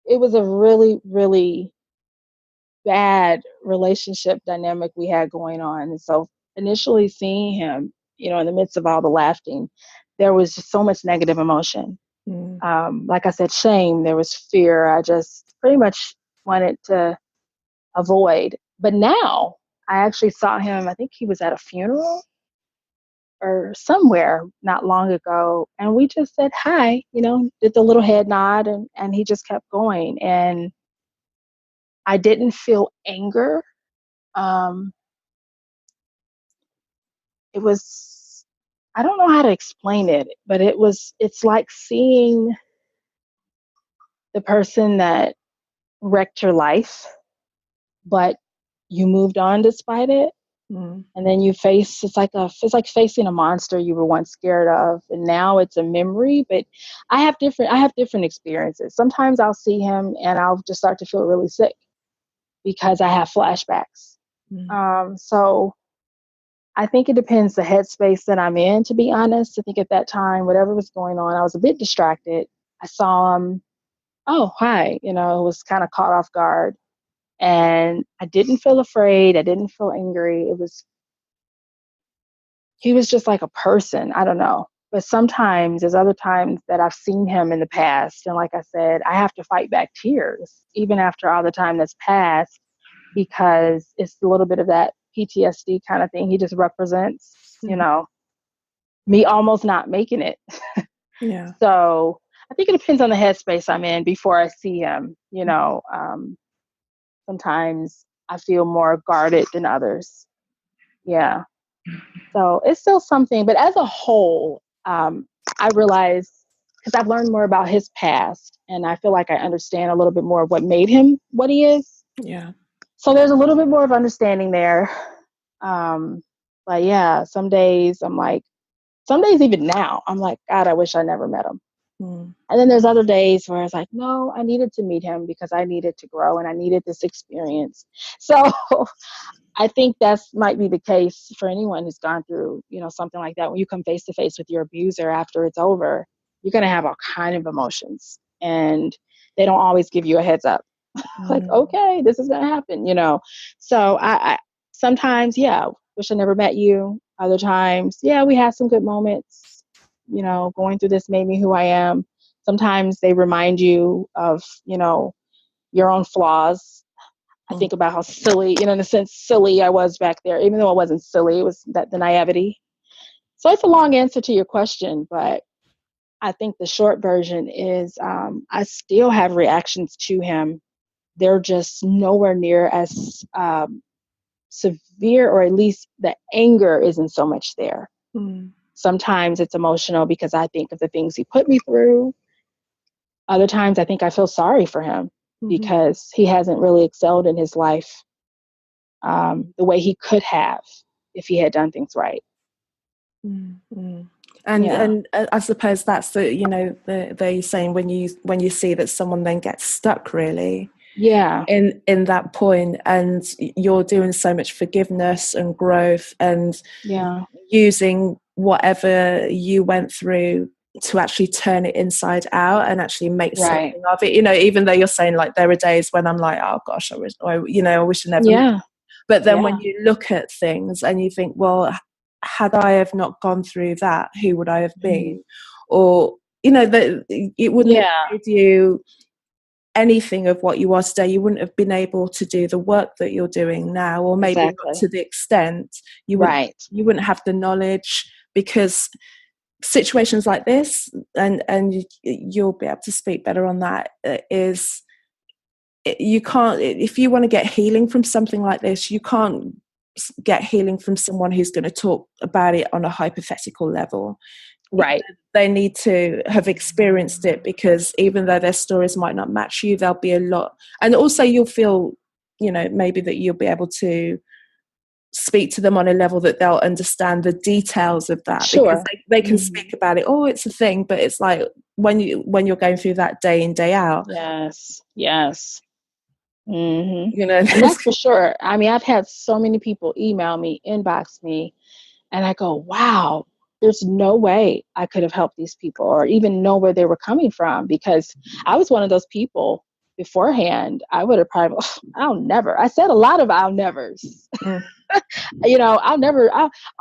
Speaker 2: it was a really, really bad relationship dynamic we had going on. And so initially seeing him, in the midst of all the laughing, there was just so much negative emotion. Like I said, shame, there was fear. I just pretty much wanted to avoid. But now I actually saw him, I think he was at a funeral or somewhere not long ago. And we just said hi, did the little head nod, and he just kept going. And I didn't feel anger. It was, I don't know how to explain it, but it's like seeing the person that wrecked your life, but you moved on despite it. And then it's like facing a monster you were once scared of, and now it's a memory. But I have different experiences. Sometimes I'll see him and I'll just start to feel really sick because I have flashbacks. So I think it depends the headspace that I'm in, to be honest. I think at that time, whatever was going on, I was a bit distracted. I saw him, oh, hi, was kind of caught off guard. And I didn't feel afraid. I didn't feel angry. He was just like a person. I don't know. But sometimes there's other times that I've seen him in the past. And like I said, I have to fight back tears, even after all the time that's passed, because it's a little bit of that PTSD kind of thing. He just represents, me almost not making it.
Speaker 1: Yeah.
Speaker 2: So I think it depends on the headspace I'm in before I see him. Sometimes I feel more guarded than others. Yeah. So it's still something, but as a whole, I realize, because I've learned more about his past, and I feel like I understand a little bit more of what made him what he is.
Speaker 1: Yeah.
Speaker 2: So there's a little bit more of understanding there. But yeah, some days even now, I'm like, God, I wish I never met him. And then there's other days where it's like, no, I needed to meet him because I needed to grow and I needed this experience. So I think might be the case for anyone who's gone through, something like that. When you come face to face with your abuser after it's over, you're going to have all kind of emotions, and they don't always give you a heads up. Like, okay, this is going to happen, So I sometimes, yeah, wish I never met you. Other times, yeah, we had some good moments. Going through this made me who I am. Sometimes they remind you of, your own flaws. I think about how silly, in a sense, silly I was back there, even though I wasn't silly. It was the naivety. So it's a long answer to your question, but I think the short version is I still have reactions to him. They're just nowhere near as severe, or at least the anger isn't so much there. Sometimes it's emotional because I think of the things he put me through. Other times I think I feel sorry for him because he hasn't really excelled in his life the way he could have if he had done things right.
Speaker 1: And I suppose that's the saying when you see that someone then gets stuck really in that point, and you're doing so much forgiveness and growth and using whatever you went through to actually turn it inside out and actually make something of it. Even though you're saying like there are days when I'm like, oh gosh, I wish I never met. But then when you look at things and you think, well, had I have not gone through that, who would I have been? Or that it wouldn't have made you anything of what you are today. You wouldn't have been able to do the work that you're doing now, or maybe not to the extent you wouldn't have the knowledge, because situations like this, and you'll be able to speak better on that, is you can't, if you want to get healing from something like this, you can't get healing from someone who's going to talk about it on a hypothetical level. They need to have experienced it, because even though their stories might not match you, there'll be a lot, and also you'll feel maybe that you'll be able to speak to them on a level that they'll understand the details of that, because they can speak about it, oh, it's a thing, but it's like when you're going through that day in, day out.
Speaker 2: And that's for sure. I mean, I've had so many people email me, inbox me, and I go, wow, there's no way I could have helped these people or even know where they were coming from, because I was one of those people beforehand. I would have probably, I said a lot of I'll nevers. I'll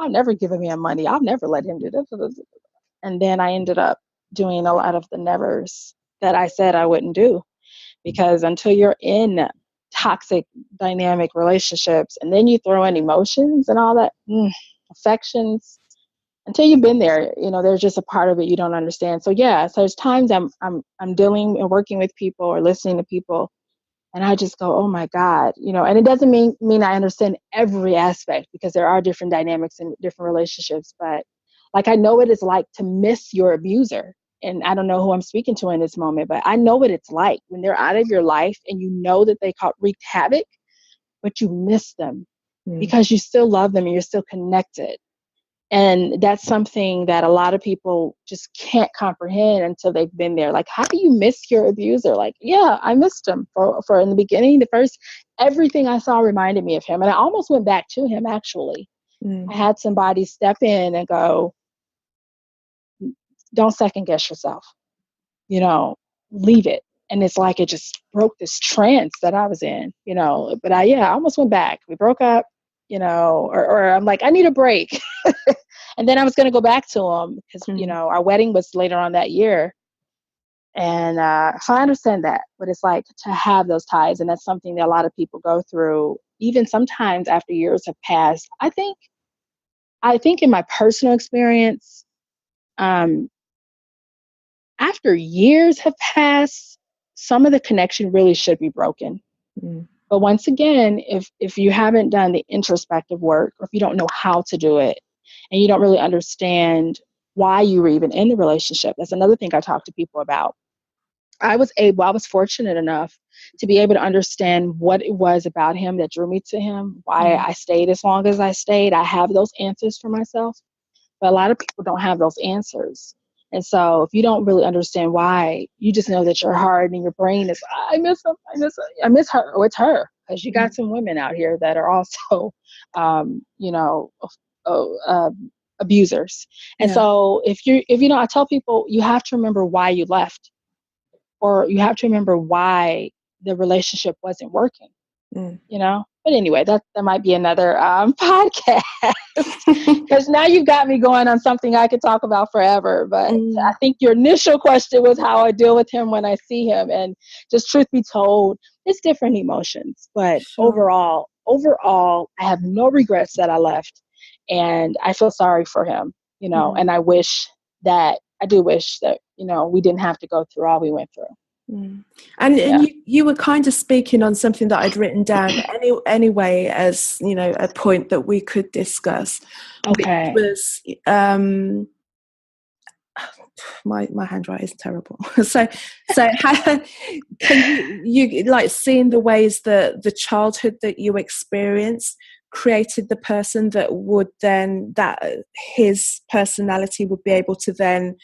Speaker 2: never give him money. I'll never let him do this. And then I ended up doing a lot of the nevers that I said I wouldn't do, because until you're in toxic dynamic relationships and then you throw in emotions and all that, affections, until you've been there, there's just a part of it you don't understand. So so there's times I'm dealing and working with people or listening to people, and I just go, oh my God, and it doesn't mean I understand every aspect, because there are different dynamics in different relationships. But like, I know what it's like to miss your abuser. And I don't know who I'm speaking to in this moment, but I know what it's like when they're out of your life and you know that they wreaked havoc, but you miss them because you still love them and you're still connected. And that's something that a lot of people just can't comprehend until they've been there. Like, how do you miss your abuser? Like, yeah, I missed him for in the beginning. Everything I saw reminded me of him. And I almost went back to him, actually. I had somebody step in and go, don't second guess yourself, leave it. And it's like, it just broke this trance that I was in, but I almost went back. We broke up, or I'm like, I need a break. And then I was going to go back to him because, our wedding was later on that year. And so I understand that, but it's like to have those ties. And that's something that a lot of people go through, even sometimes after years have passed. I think in my personal experience, after years have passed, some of the connection really should be broken. But once again, if you haven't done the introspective work, or if you don't know how to do it, and you don't really understand why you were even in the relationship, that's another thing I talk to people about. I was fortunate enough to be able to understand what it was about him that drew me to him, why I stayed as long as I stayed. I have those answers for myself, but a lot of people don't have those answers. And so if you don't really understand why, you just know that your heart and your brain is, I miss him, I miss her. Oh, it's her. Because you got some women out here that are also, abusers. And so I tell people, you have to remember why you left, or you have to remember why the relationship wasn't working, But anyway, that might be another podcast, because now you've got me going on something I could talk about forever. But I think your initial question was how I deal with him when I see him. And just truth be told, it's different emotions. But overall, I have no regrets that I left. And I feel sorry for him, and I do wish that, we didn't have to go through all we went through.
Speaker 1: And you were kind of speaking on something that I'd written down anyway, as a point that we could discuss.
Speaker 2: Okay.
Speaker 1: Which was my handwriting is terrible. so how can you like seeing the ways that the childhood that you experienced created the person that would then, that his personality would be able to then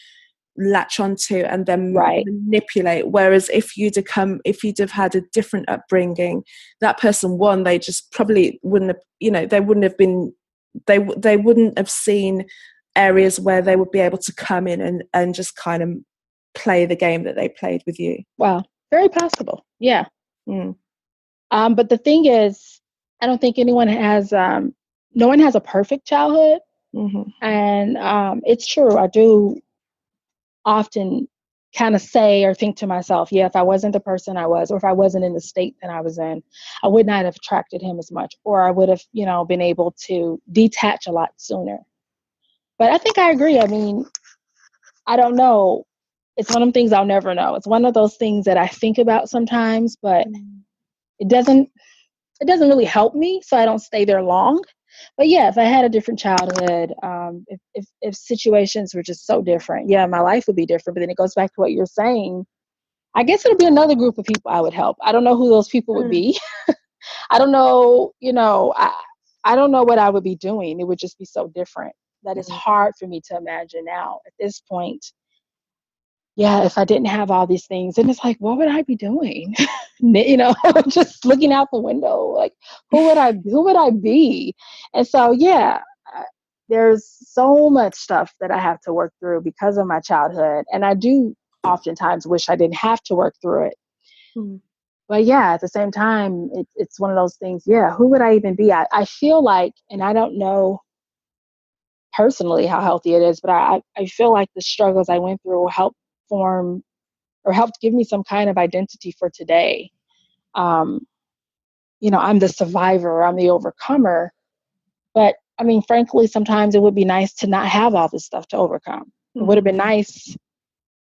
Speaker 1: latch onto and then manipulate. Whereas if you'd have had a different upbringing, that person, one, they just probably wouldn't have, they wouldn't have been, they wouldn't have seen areas where they would be able to come in and just kind of play the game that they played with you.
Speaker 2: Wow, very possible. Yeah. But the thing is, I don't think anyone has, no one has a perfect childhood. And it's true. I do often kind of say or think to myself, yeah, if I wasn't the person I was, or if I wasn't in the state that I was in, I would not have attracted him as much, or I would have, been able to detach a lot sooner. But I think I agree. I mean, I don't know. It's one of the things I'll never know. It's one of those things that I think about sometimes, but it doesn't really help me, so I don't stay there long. But yeah, if I had a different childhood, if situations were just so different, yeah, my life would be different. But then it goes back to what you're saying. I guess it'll be another group of people I would help. I don't know who those people would be. I don't know, I don't know what I would be doing. It would just be so different that it's hard for me to imagine now at this point. Yeah, if I didn't have all these things, and it's like, what would I be doing? Just looking out the window, like, who would I be? And so, yeah, there's so much stuff that I have to work through because of my childhood. And I do oftentimes wish I didn't have to work through it. But yeah, at the same time, it's one of those things. Yeah, who would I even be? I feel like, and I don't know personally how healthy it is, but I feel like the struggles I went through will help form or helped give me some kind of identity for today. I'm the survivor, I'm the overcomer. But I mean, frankly, sometimes it would be nice to not have all this stuff to overcome. It would have been nice,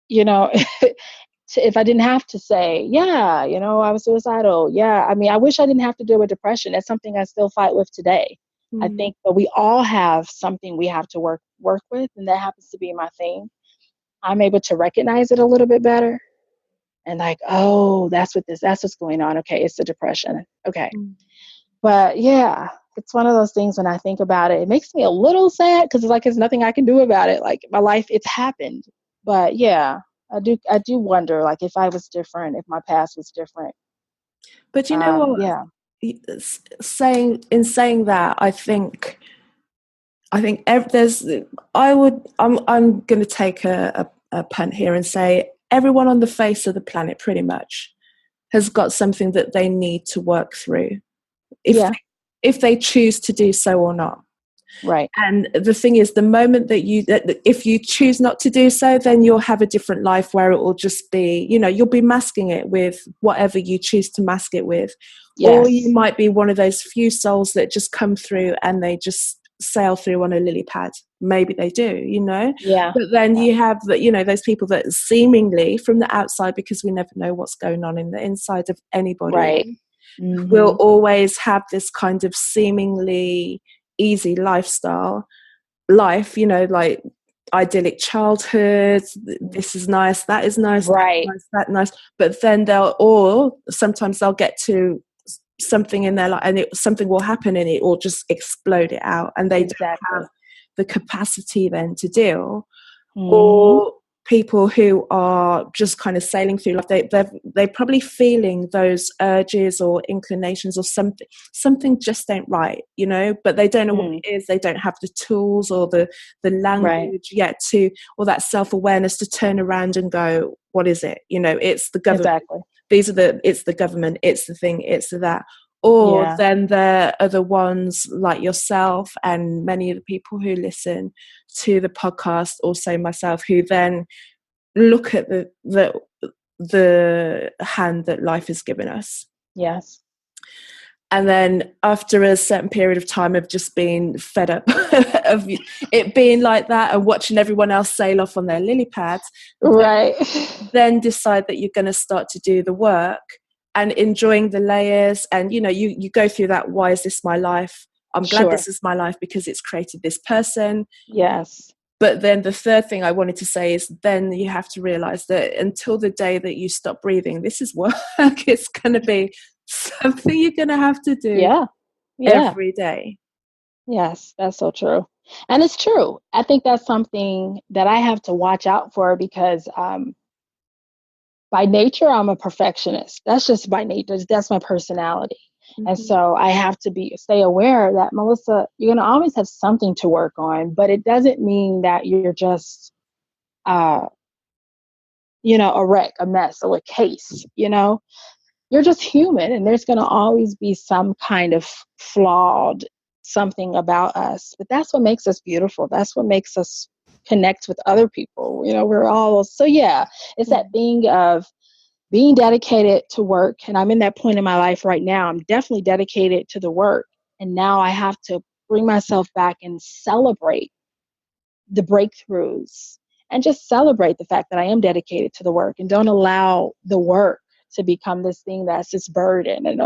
Speaker 2: if I didn't have to say, yeah, I was suicidal. Yeah. I mean, I wish I didn't have to deal with depression. That's something I still fight with today. I think, but we all have something we have to work with. And that happens to be my thing. I'm able to recognize it a little bit better. And like, oh, that's what's going on. Okay. It's the depression. Okay. But yeah, it's one of those things when I think about it, it makes me a little sad because it's like, there's nothing I can do about it. Like my life, it's happened. But yeah, I do wonder, like, if I was different, if my past was different.
Speaker 1: But you know what?
Speaker 2: Yeah.
Speaker 1: Saying that, I think I'm going to take a punt here and say everyone on the face of the planet pretty much has got something that they need to work through, if they choose to do so or not.
Speaker 2: Right.
Speaker 1: And the thing is, the moment that if you choose not to do so, then you'll have a different life where it will just be, you'll be masking it with whatever you choose to mask it with. Yes. Or you might be one of those few souls that just come through and they just sail through on a lily pad. Maybe they do,
Speaker 2: Yeah.
Speaker 1: But then you have those people that seemingly from the outside, because we never know what's going on in the inside of anybody,
Speaker 2: right,
Speaker 1: will always have this kind of seemingly easy life, like idyllic childhood. This is nice, that is nice,
Speaker 2: right,
Speaker 1: that nice. But then sometimes they'll get to something in their life and something will happen and it will just explode it out, and they don't have the capacity then to deal. Or people who are just kind of sailing through life, they're probably feeling those urges or inclinations or something just ain't right, but they don't know what it is. They don't have the tools or the language yet or that self-awareness to turn around and go, what is it? It's the government. Exactly. It's the government, it's the thing, it's that. Or then there are the ones like yourself and many of the people who listen to the podcast, also myself, who then look at the hand that life has given us.
Speaker 2: Yes.
Speaker 1: And then after a certain period of time of just being fed up of it being like that and watching everyone else sail off on their lily pads,
Speaker 2: right,
Speaker 1: then decide that you're going to start to do the work and enjoying the layers. And you go through that, why is this my life? I'm glad this is my life because it's created this person.
Speaker 2: Yes.
Speaker 1: But then the third thing I wanted to say is then you have to realize that until the day that you stop breathing, this is work. It's going to be something you're going to have to do.
Speaker 2: Yeah. Yeah.
Speaker 1: every day.
Speaker 2: Yes, that's so true. And it's true. I think that's something that I have to watch out for because by nature, I'm a perfectionist. That's just by nature. That's my personality. And
Speaker 1: Mm-hmm.
Speaker 2: so I have to stay aware that, Melissa, you're going to always have something to work on, but it doesn't mean that you're just, uh, a wreck, a mess, or a case, you're just human, and there's going to always be some kind of flawed something about us. But that's what makes us beautiful. That's what makes us connect with other people. We're all, so yeah, it's that thing of being dedicated to work. And I'm in that point in my life right now. I'm definitely dedicated to the work. And now I have to bring myself back and celebrate the breakthroughs and just celebrate the fact that I am dedicated to the work and don't allow the work to become this thing that's this burden. And,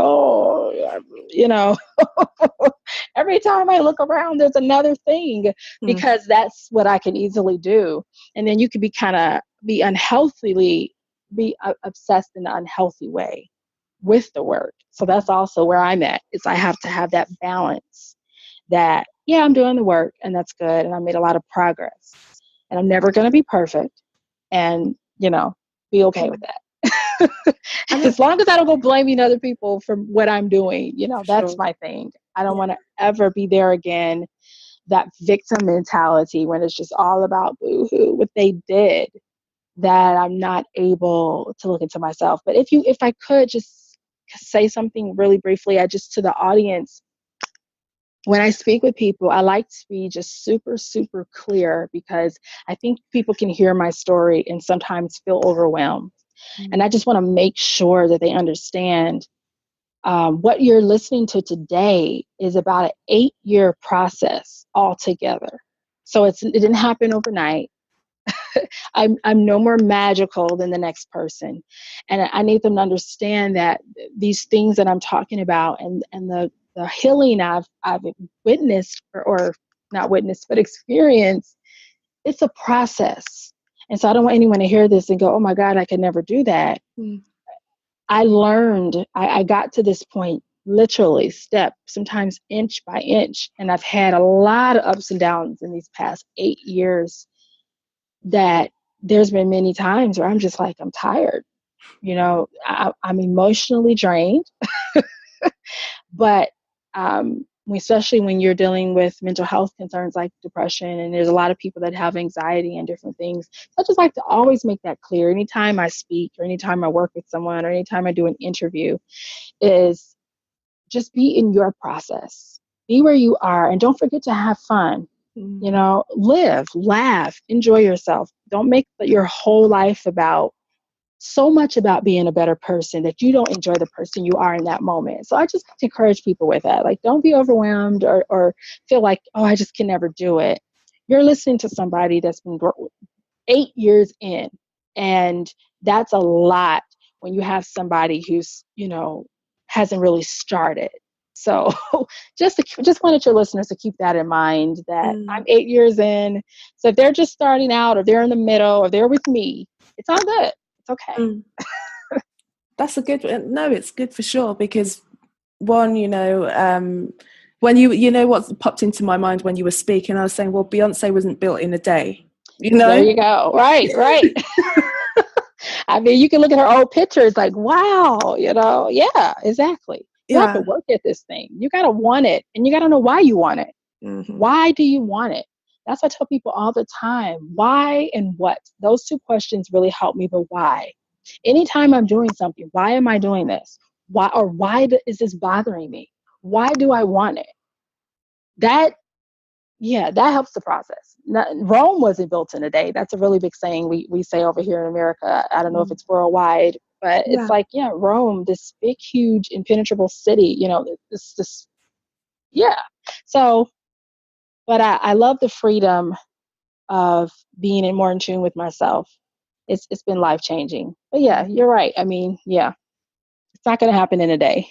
Speaker 2: every time I look around, there's another thing, because that's what I can easily do. And then you could be unhealthily, obsessed in an unhealthy way with the work. So that's also where I'm at, is I have to have that balance that, yeah, I'm doing the work and that's good. And I made a lot of progress and I'm never going to be perfect, and, be okay with that. As long as I don't go blaming other people for what I'm doing, that's my thing. I don't want to ever be there again. That victim mentality when it's just all about boo-hoo, what they did, that I'm not able to look into myself. But if I could just say something really briefly, to the audience, when I speak with people, I like to be just super, super clear, because I think people can hear my story and sometimes feel overwhelmed. And I just want to make sure that they understand what you're listening to today is about an 8-year process altogether. So it didn't happen overnight. I'm no more magical than the next person. And I need them to understand that these things that I'm talking about, and the healing I've witnessed, or not witnessed, but experienced, it's a process. And so I don't want anyone to hear this and go, oh my God, I could never do that. I learned, I got to this point literally sometimes inch by inch. And I've had a lot of ups and downs in these past 8 years, that there's been many times where I'm just like, I'm tired. I'm emotionally drained. But especially when you're dealing with mental health concerns like depression, and there's a lot of people that have anxiety and different things. So I just like to always make that clear anytime I speak, or anytime I work with someone, or anytime I do an interview, is just be in your process. Be where you are, and don't forget to have fun. Live, laugh, enjoy yourself. Don't make your whole life so much about being a better person that you don't enjoy the person you are in that moment. So I just encourage people with that. Like, don't be overwhelmed or feel like, oh, I just can never do it. You're listening to somebody that's been 8 years in, and that's a lot when you have somebody who's, hasn't really started. So just wanted your listeners to keep that in mind, that I'm 8 years in. So if they're just starting out, or they're in the middle, or they're with me, it's all good. It's okay.
Speaker 1: That's a good one. No, it's good for sure, because one, when what popped into my mind when you were speaking, I was saying, well, Beyonce wasn't built in a day.
Speaker 2: There you go. Right. I mean, you can look at her old pictures like, wow, yeah, exactly. You have to work at this thing. You got to want it, and you got to know why you want it. Why do you want it? That's what I tell people all the time. Why and what? Those two questions really help me. But why? Anytime I'm doing something, why am I doing this? Why is this bothering me? Why do I want it? That helps the process. Rome wasn't built in a day. That's a really big saying we say over here in America. I don't know if it's worldwide, but it's like, Rome, this big, huge, impenetrable city, this. So, but I love the freedom of being more in tune with myself. It's been life-changing. But yeah, you're right. I mean, it's not going to happen in a day.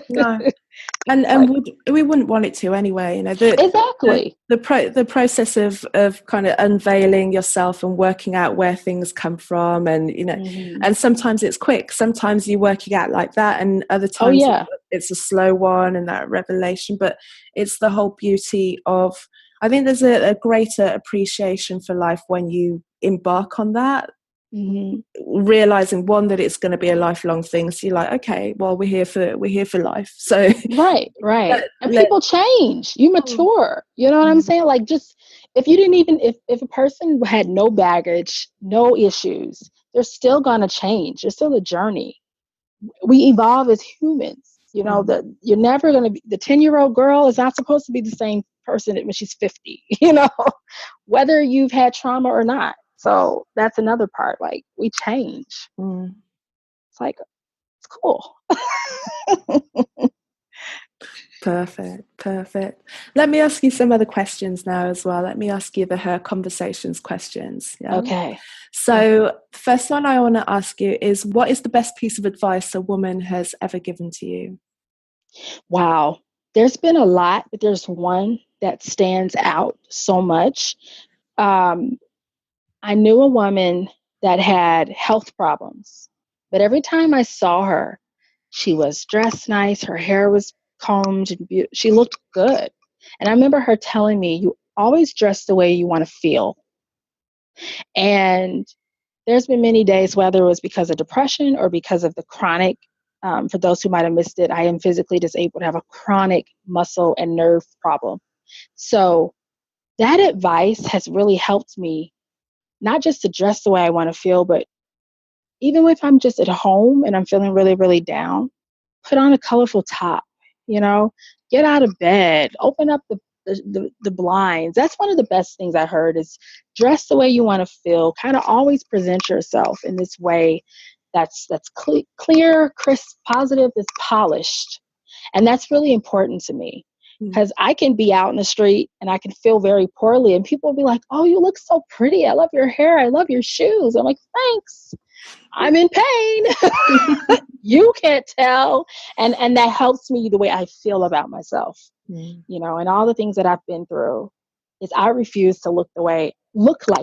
Speaker 1: No. And we wouldn't want it to anyway.
Speaker 2: Exactly.
Speaker 1: The process of kind of unveiling yourself and working out where things come from, and and sometimes it's quick. Sometimes you're working out like that, and other times it's a slow one and that revelation, but it's the whole beauty of, I think there's a greater appreciation for life when you embark on that.
Speaker 2: Mm-hmm.
Speaker 1: Realizing, one, that it's going to be a lifelong thing, so you're like, okay, well, we're here for life, so
Speaker 2: Right. And people change, you mature, you know what I'm saying? Like, just if you didn't even, if a person had no baggage, no issues, they're still going to change. It's still a journey. We evolve as humans, you know. That you're never going to be, the 10-year-old girl is not supposed to be the same person when she's 50, you know, whether you've had trauma or not. So that's another part. Like, we change. It's like, it's cool.
Speaker 1: Perfect. Let me ask you some other questions now as well. Let me ask you the Her Conversations questions. Yeah?
Speaker 2: Okay.
Speaker 1: So the first one I want to ask you is, what is the best piece of advice a woman has ever given to you?
Speaker 2: Wow. There's been a lot, but there's one that stands out so much. I knew a woman that had health problems, but every time I saw her, she was dressed nice, her hair was combed, and she looked good. And I remember her telling me, you always dress the way you want to feel. And there's been many days, whether it was because of depression or because of the chronic, for those who might have missed it, I am physically disabled, have a chronic muscle and nerve problem. So that advice has really helped me, not just to dress the way I want to feel, but even if I'm just at home and I'm feeling really, really down, put on a colorful top, you know, get out of bed, open up the blinds. That's one of the best things I heard, is dress the way you want to feel. Kind of always present yourself in this way that's clear, crisp, positive, that's polished. And that's really important to me, because I can be out in the street and I can feel very poorly, and people will be like, oh, you look so pretty. I love your hair. I love your shoes. I'm like, thanks. I'm in pain. You can't tell. And that helps me the way I feel about myself, you know, and all the things that I've been through, is I refuse to look like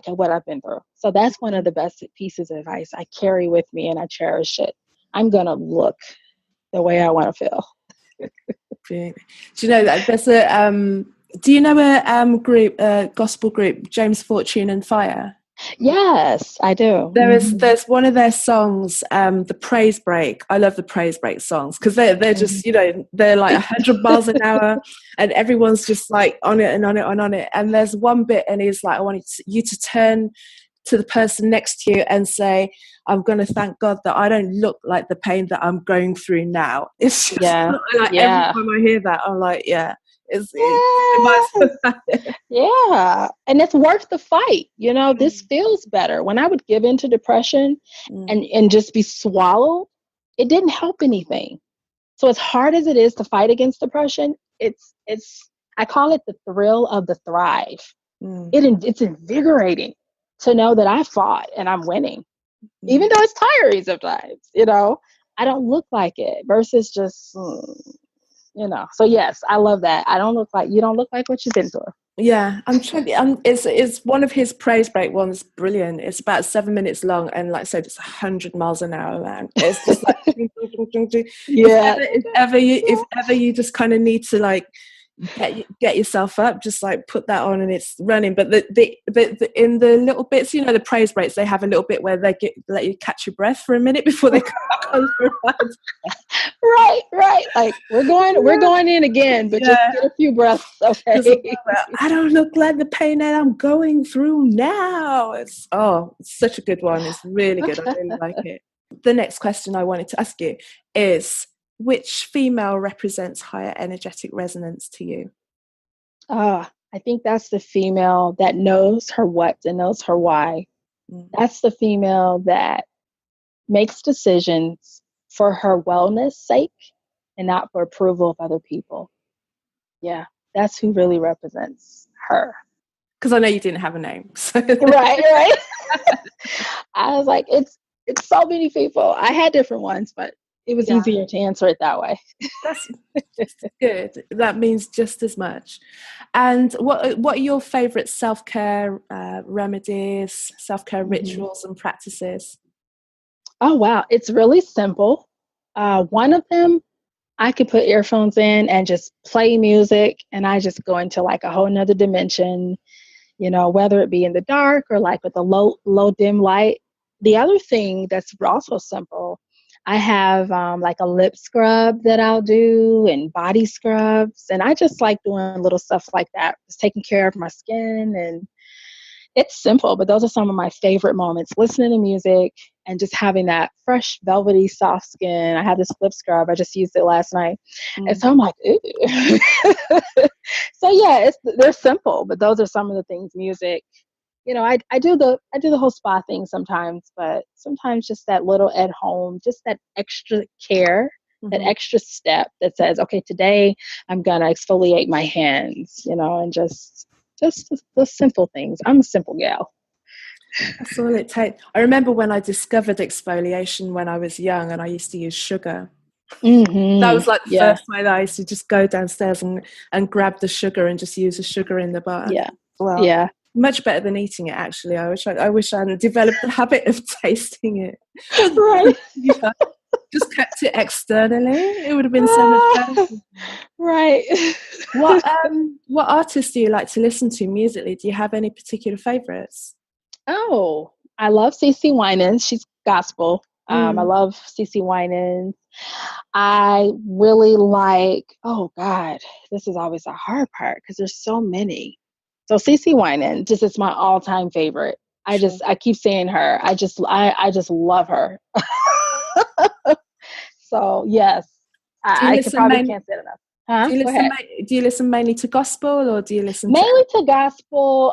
Speaker 2: what I've been through. So that's one of the best pieces of advice I carry with me, and I cherish it. I'm going to look the way I want to feel.
Speaker 1: Do you know that there's do you know a gospel group, James Fortune and Fire?
Speaker 2: Yes, I do.
Speaker 1: There's one of their songs, the Praise Break. I love the Praise Break songs, because they're just, you know, they're like 100 miles an hour, and everyone's just like on it and on it and on it. And there's one bit, and he's like, I want you to turn to the person next to you and say, I'm going to thank God that I don't look like the pain that I'm going through now. It's just every time I hear that, I'm like,
Speaker 2: yeah. And it's worth the fight. You know, this feels better. When I would give into depression and just be swallowed, it didn't help anything. So as hard as it is to fight against depression, it's I call it the thrill of the thrive. It's invigorating to know that I fought and I'm winning, even though it's tiring sometimes. You know, I don't look like it, versus just, you know. So yes, I love that. You don't look like what you've been through.
Speaker 1: Yeah, I'm trying. It's one of his Praise Break ones. Brilliant. It's about 7 minutes long, and like I said, it's 100 miles an hour, man. It's just like,
Speaker 2: yeah.
Speaker 1: If ever you just kind of need to like get yourself up, just like put that on and it's running. But the in the little bits, you know, the praise breaks, they have a little bit where they let you catch your breath for a minute before they come back on the ride.
Speaker 2: Right. Like, we're going in again, but just get a few breaths, okay?
Speaker 1: I don't look like the pain that I'm going through now. It's such a good one. It's really good. I really like it. The next question I wanted to ask you is, which female represents higher energetic resonance to you?
Speaker 2: I think that's the female that knows her what and knows her why. That's the female that makes decisions for her wellness sake and not for approval of other people. Yeah, that's who really represents her.
Speaker 1: Because I know you didn't have a name. So.
Speaker 2: Right. I was like, it's so many people. I had different ones, but it was easier to answer it that way.
Speaker 1: That's good. That means just as much. And what are your favorite self-care remedies, self-care rituals and practices?
Speaker 2: Oh, wow. It's really simple. One of them I could put earphones in and just play music, and I just go into like a whole nother dimension, whether it be in the dark or like with a low dim light. The other thing that's also simple, I have like a lip scrub that I'll do and body scrubs. And I just like doing little stuff like that, just taking care of my skin. And it's simple, but those are some of my favorite moments, listening to music and just having that fresh, velvety, soft skin. I have this lip scrub. I just used it last night. And so I'm like, ooh. So yeah, they're simple, but those are some of the things, music. I do the whole spa thing sometimes, but sometimes just that little at home, just that extra care, that extra step that says, okay, today I'm gonna exfoliate my hands, and just the simple things. I'm a simple gal.
Speaker 1: That's all it takes. I remember when I discovered exfoliation when I was young, and I used to use sugar. That was like the first way that I used to just go downstairs and grab the sugar and just use the sugar in the bar.
Speaker 2: Yeah.
Speaker 1: Well,
Speaker 2: yeah.
Speaker 1: Much better than eating it, actually. I wish I hadn't developed the habit of tasting it.
Speaker 2: Right.
Speaker 1: Just kept it externally. It would have been so much better.
Speaker 2: Right.
Speaker 1: What artists do you like to listen to musically? Do you have any particular favorites?
Speaker 2: Oh, I love CeCe Winans. She's gospel. I love CeCe Winans. I really like, oh God, this is always a hard part because there's so many. So CeCe Winans just is my all-time favorite. I keep saying her. I just love her. So yes, I could probably can't say it enough. Huh?
Speaker 1: Do you listen mainly to gospel, or do you listen
Speaker 2: mainly to gospel?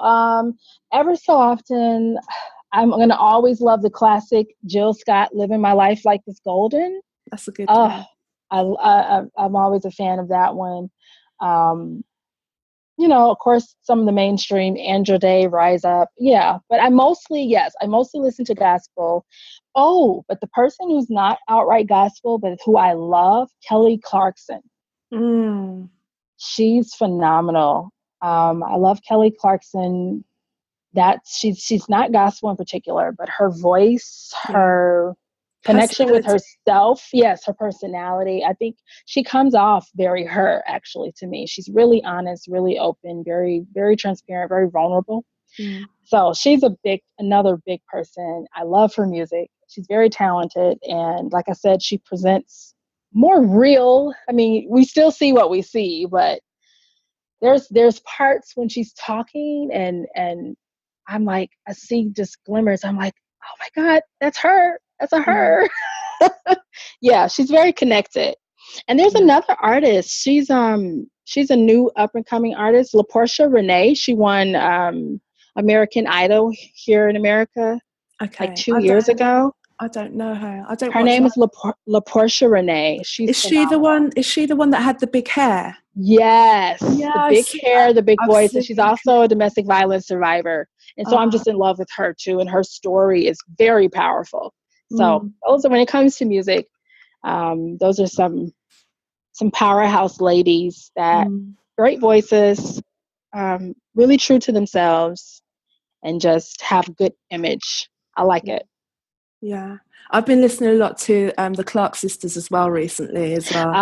Speaker 2: Ever so often, I'm gonna always love the classic Jill Scott, "Living My Life Like It's Golden."
Speaker 1: That's a good one.
Speaker 2: I'm always a fan of that one. Of course, some of the mainstream, Andra Day, Rise Up. Yeah, but I mostly listen to gospel. Oh, but the person who's not outright gospel, but who I love, Kelly Clarkson. She's phenomenal. I love Kelly Clarkson. She's not gospel in particular, but her voice, her connection with herself, yes, her personality. I think she comes off very her, actually, to me. She's really honest, really open, very, very transparent, very vulnerable. So she's another big person. I love her music. She's very talented. And like I said, she presents more real. I mean, we still see what we see, but there's parts when she's talking and I'm like, I see just glimmers. I'm like, oh my God, that's her. That's her. Yeah, she's very connected. And there's another artist. She's a new up and coming artist, LaPortia Renee. She won American Idol here in America like 2 years ago.
Speaker 1: I don't know her.
Speaker 2: Her name is LaPortia Renee.
Speaker 1: Is she the one that had the big hair?
Speaker 2: Yes. The big hair, the big voice. And she's also a domestic violence survivor. And so I'm just in love with her too. And her story is very powerful. So those are, when it comes to music, those are some powerhouse ladies that great voices, really true to themselves, and just have good image. I like it.
Speaker 1: Yeah, I've been listening a lot to the Clark sisters as well recently as well.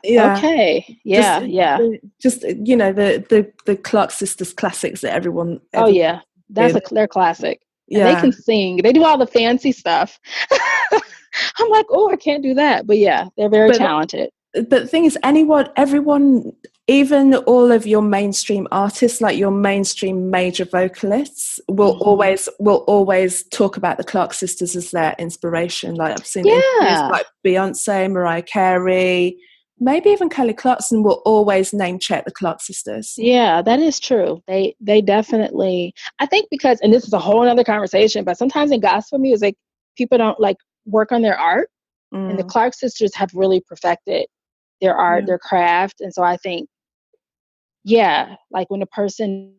Speaker 2: Yeah. Okay. Yeah,
Speaker 1: Just the Clark sisters classics that everyone.
Speaker 2: Oh yeah, they're classic. Yeah, and they can sing. They do all the fancy stuff. I'm like, oh, I can't do that. But yeah, they're very talented.
Speaker 1: But the thing is, everyone, even all of your mainstream artists, like your mainstream major vocalists, will always talk about the Clark sisters as their inspiration. Like I've seen interviews like Beyonce, Mariah Carey, maybe even Kelly Clarkson will always name check the Clark sisters.
Speaker 2: Yeah, that is true. They definitely, I think, because, and this is a whole other conversation, but sometimes in gospel music, people don't like work on their art, and the Clark sisters have really perfected their art, their craft. And so I think, like when a person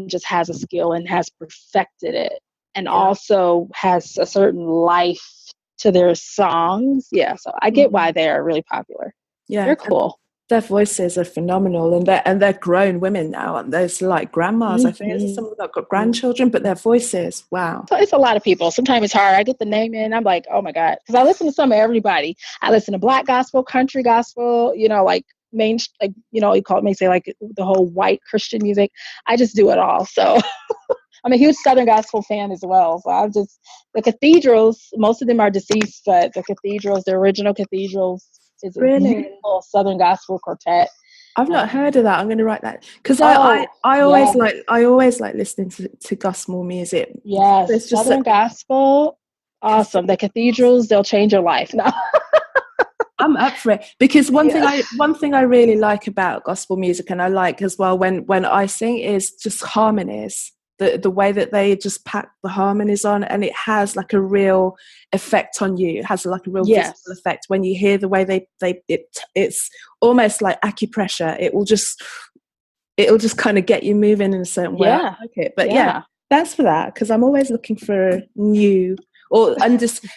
Speaker 2: just has a skill and has perfected it and also has a certain life to their songs. Yeah. So I get why they're really popular. Yeah. They're cool.
Speaker 3: their voices are phenomenal, and they're grown women now, and there's like grandmas. I think there's some that got grandchildren, but their voices, wow.
Speaker 2: So it's a lot of people. Sometimes it's hard. I get the name in, I'm like, oh my God, because I listen to some of everybody. I listen to Black gospel, country gospel, like main, like you call it, may say like the whole white Christian music. I just do it all. So I'm a huge Southern gospel fan as well. So the cathedrals, most of them are deceased, but the original cathedrals is a beautiful Southern gospel quartet.
Speaker 3: I've not heard of that. I'm going to write that, because I always like listening to gospel music.
Speaker 2: Yes, it's just Southern gospel, awesome. The cathedrals, they'll change your life. No.
Speaker 3: I'm up for it, because one thing I really like about gospel music, and I like as well when I sing, is just harmonies. The way that they just pack the harmonies on, and it has like a real effect on you. It has like a real visible effect when you hear the way it's almost like acupressure. It will just kind of get you moving in a certain way. I like it. But thanks for that, because I'm always looking for new or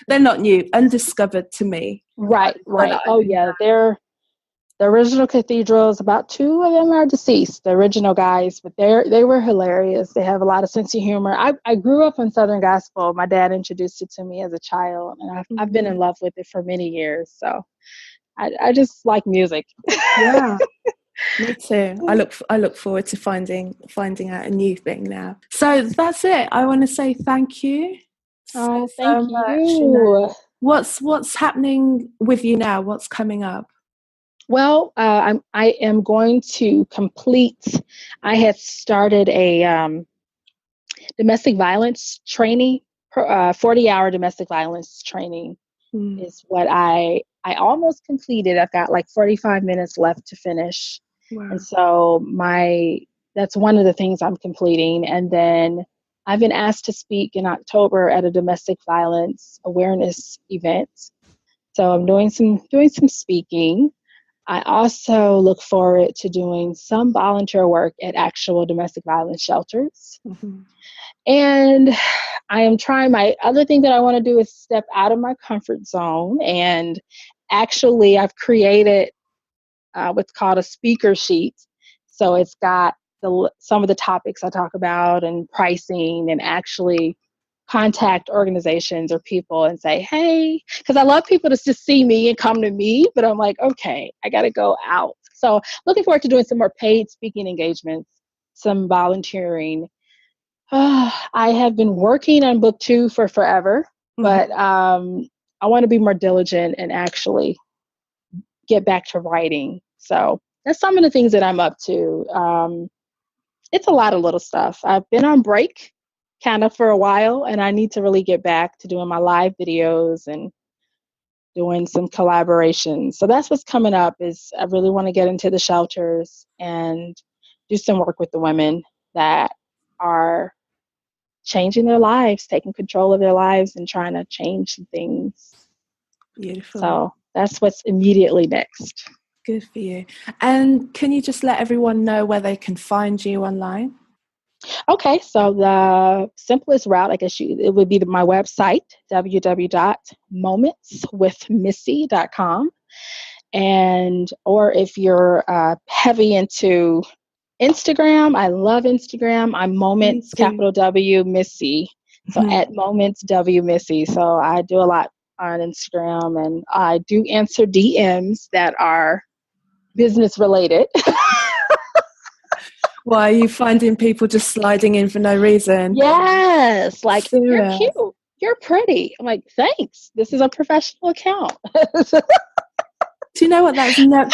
Speaker 3: they're not new, undiscovered to me.
Speaker 2: Right. Oh yeah, they're the original cathedrals. About 2 of them are deceased, the original guys, but they were hilarious. They have a lot of sense of humor. I grew up in Southern gospel. My dad introduced it to me as a child, and I've been in love with it for many years. So I just like music.
Speaker 3: Yeah. Me too. I look forward to finding out a new thing now. So that's it. I want to say thank you.
Speaker 2: Thank you.
Speaker 3: What's happening with you now? What's coming up?
Speaker 2: Well, I am going to complete. I had started a domestic violence training, 40-hour domestic violence training is what I almost completed. I've got like 45 minutes left to finish. Wow. And so that's one of the things I'm completing. And then I've been asked to speak in October at a domestic violence awareness event. So I'm doing some speaking. I also look forward to doing some volunteer work at actual domestic violence shelters. Mm-hmm. And I am trying, my other thing that I want to do is step out of my comfort zone. And actually, I've created what's called a speaker sheet. So it's got some of the topics I talk about and pricing, and actually contact organizations or people and say, hey, because I love people to just see me and come to me, but I'm like, okay, I got to go out. So looking forward to doing some more paid speaking engagements, some volunteering. I have been working on book 2 for forever, but I want to be more diligent and actually get back to writing. So that's some of the things that I'm up to. It's a lot of little stuff. I've been on break kind of for a while, and I need to really get back to doing my live videos and doing some collaborations. So that's what's coming up. Is I really want to get into the shelters and do some work with the women that are changing their lives, taking control of their lives and trying to change some things.
Speaker 3: Beautiful.
Speaker 2: So that's what's immediately next.
Speaker 3: Good for you. And can you just let everyone know where they can find you online?
Speaker 2: Okay, so the simplest route, I guess it would be my website, www.momentswithmissy.com. Or if you're heavy into Instagram, I love Instagram. I'm Moments, capital W, Missy. So at Moments W Missy. So I do a lot on Instagram, and I do answer DMs that are business related.
Speaker 3: Why are you finding people just sliding in for no reason?
Speaker 2: Yes, like, you're cute, you're pretty. I'm like, thanks. This is a professional account.
Speaker 3: Do you know what? That's not.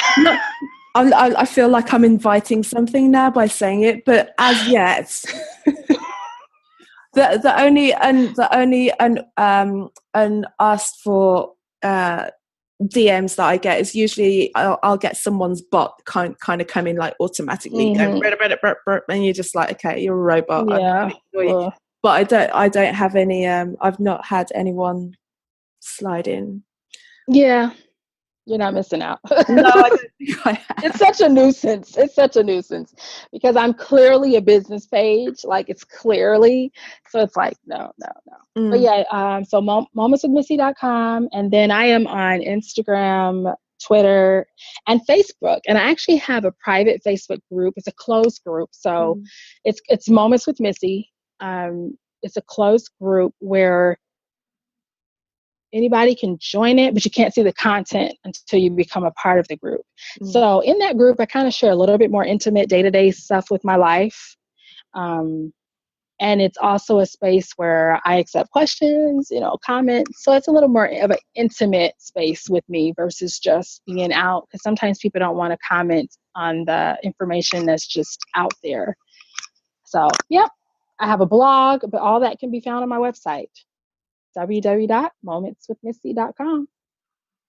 Speaker 3: I feel like I'm inviting something now by saying it, but as yet, the only unasked for DMs that I get is usually I'll get someone's bot kind of coming like automatically, going, and you're just like, okay, you're a robot.
Speaker 2: Yeah.
Speaker 3: But I don't have any. I've not had anyone slide in.
Speaker 2: Yeah. You're not missing out.
Speaker 3: No, I don't think I have.
Speaker 2: It's such a nuisance. Because I'm clearly a business page. Like, it's clearly. So it's like, no. But yeah, so momentswithmissy.com. And then I am on Instagram, Twitter, and Facebook. And I actually have a private Facebook group. It's a closed group. So it's Moments with Missy. It's a closed group where anybody can join it, but you can't see the content until you become a part of the group. So in that group, I kind of share a little bit more intimate day-to-day stuff with my life. And it's also a space where I accept questions, comments. So it's a little more of an intimate space with me versus just being out. Because sometimes people don't want to comment on the information that's just out there. So, yep, I have a blog, but all that can be found on my website, www.momentswithmissy.com.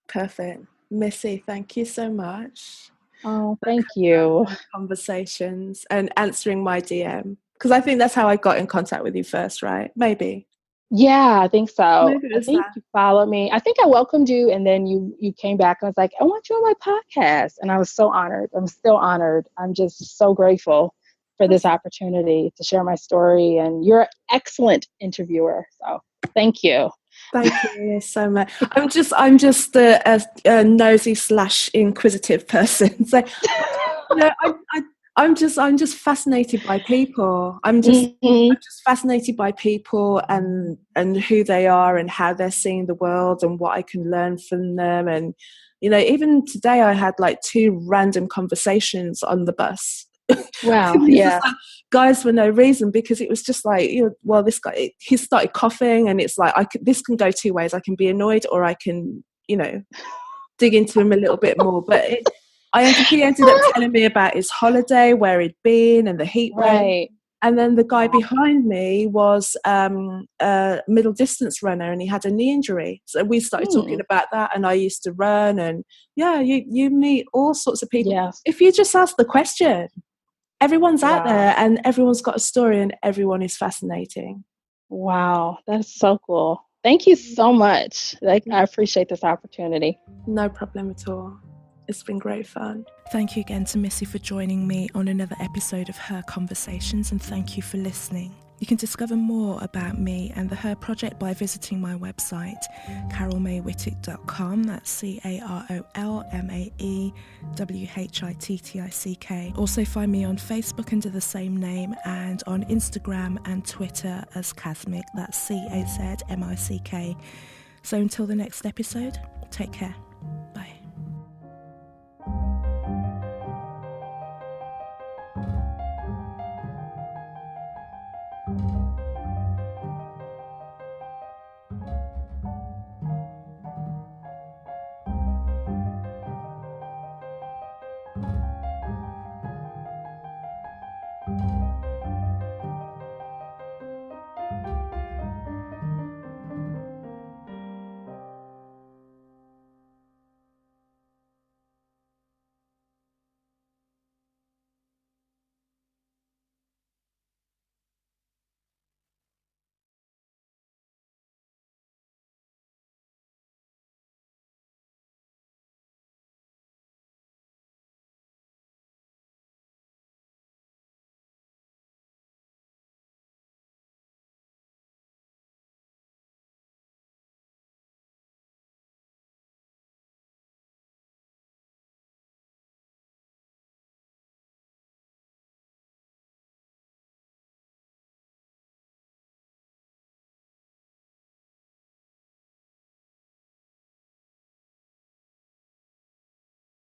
Speaker 3: Perfect. Missy, thank you so much.
Speaker 2: Oh, thank you.
Speaker 3: Conversations and answering my DM. Because I think that's how I got in contact with you first, right? Maybe.
Speaker 2: Yeah, I think so. I think
Speaker 3: that.
Speaker 2: you followed me. I think I welcomed you, and then you came back and was like, I want you on my podcast. And I was so honored. I'm still honored. I'm just so grateful for this opportunity to share my story. And you're an excellent interviewer. So thank you.
Speaker 3: Thank you so much. I'm just a nosy / inquisitive person. So I'm just fascinated by people. I'm just fascinated by people and who they are and how they're seeing the world and what I can learn from them. And even today I had like 2 random conversations on the bus.
Speaker 2: Wow. Yeah.
Speaker 3: Like guys for no reason, because it was just like, this guy, he started coughing, and it's like this can go 2 ways. I can be annoyed, or I can dig into him a little bit more. But he ended up telling me about his holiday, where he'd been, and the heat wave.
Speaker 2: Right.
Speaker 3: And then the guy behind me was a middle distance runner, and he had a knee injury. So we started talking about that, and I used to run, and you meet all sorts of people.
Speaker 2: Yes.
Speaker 3: If you just ask the question, everyone's out there, and everyone's got a story, and everyone is fascinating.
Speaker 2: Wow, that's so cool. Thank you so much. I appreciate this opportunity.
Speaker 3: No problem at all. It's been great fun.
Speaker 1: Thank you again to Missy for joining me on another episode of Her Conversations, and thank you for listening. You can discover more about me and the Her Project by visiting my website, carolmaywhittick.com. That's CarolMaewhittick. Also find me on Facebook under the same name, and on Instagram and Twitter as Kazmick. That's CAZMICK. So until the next episode, take care.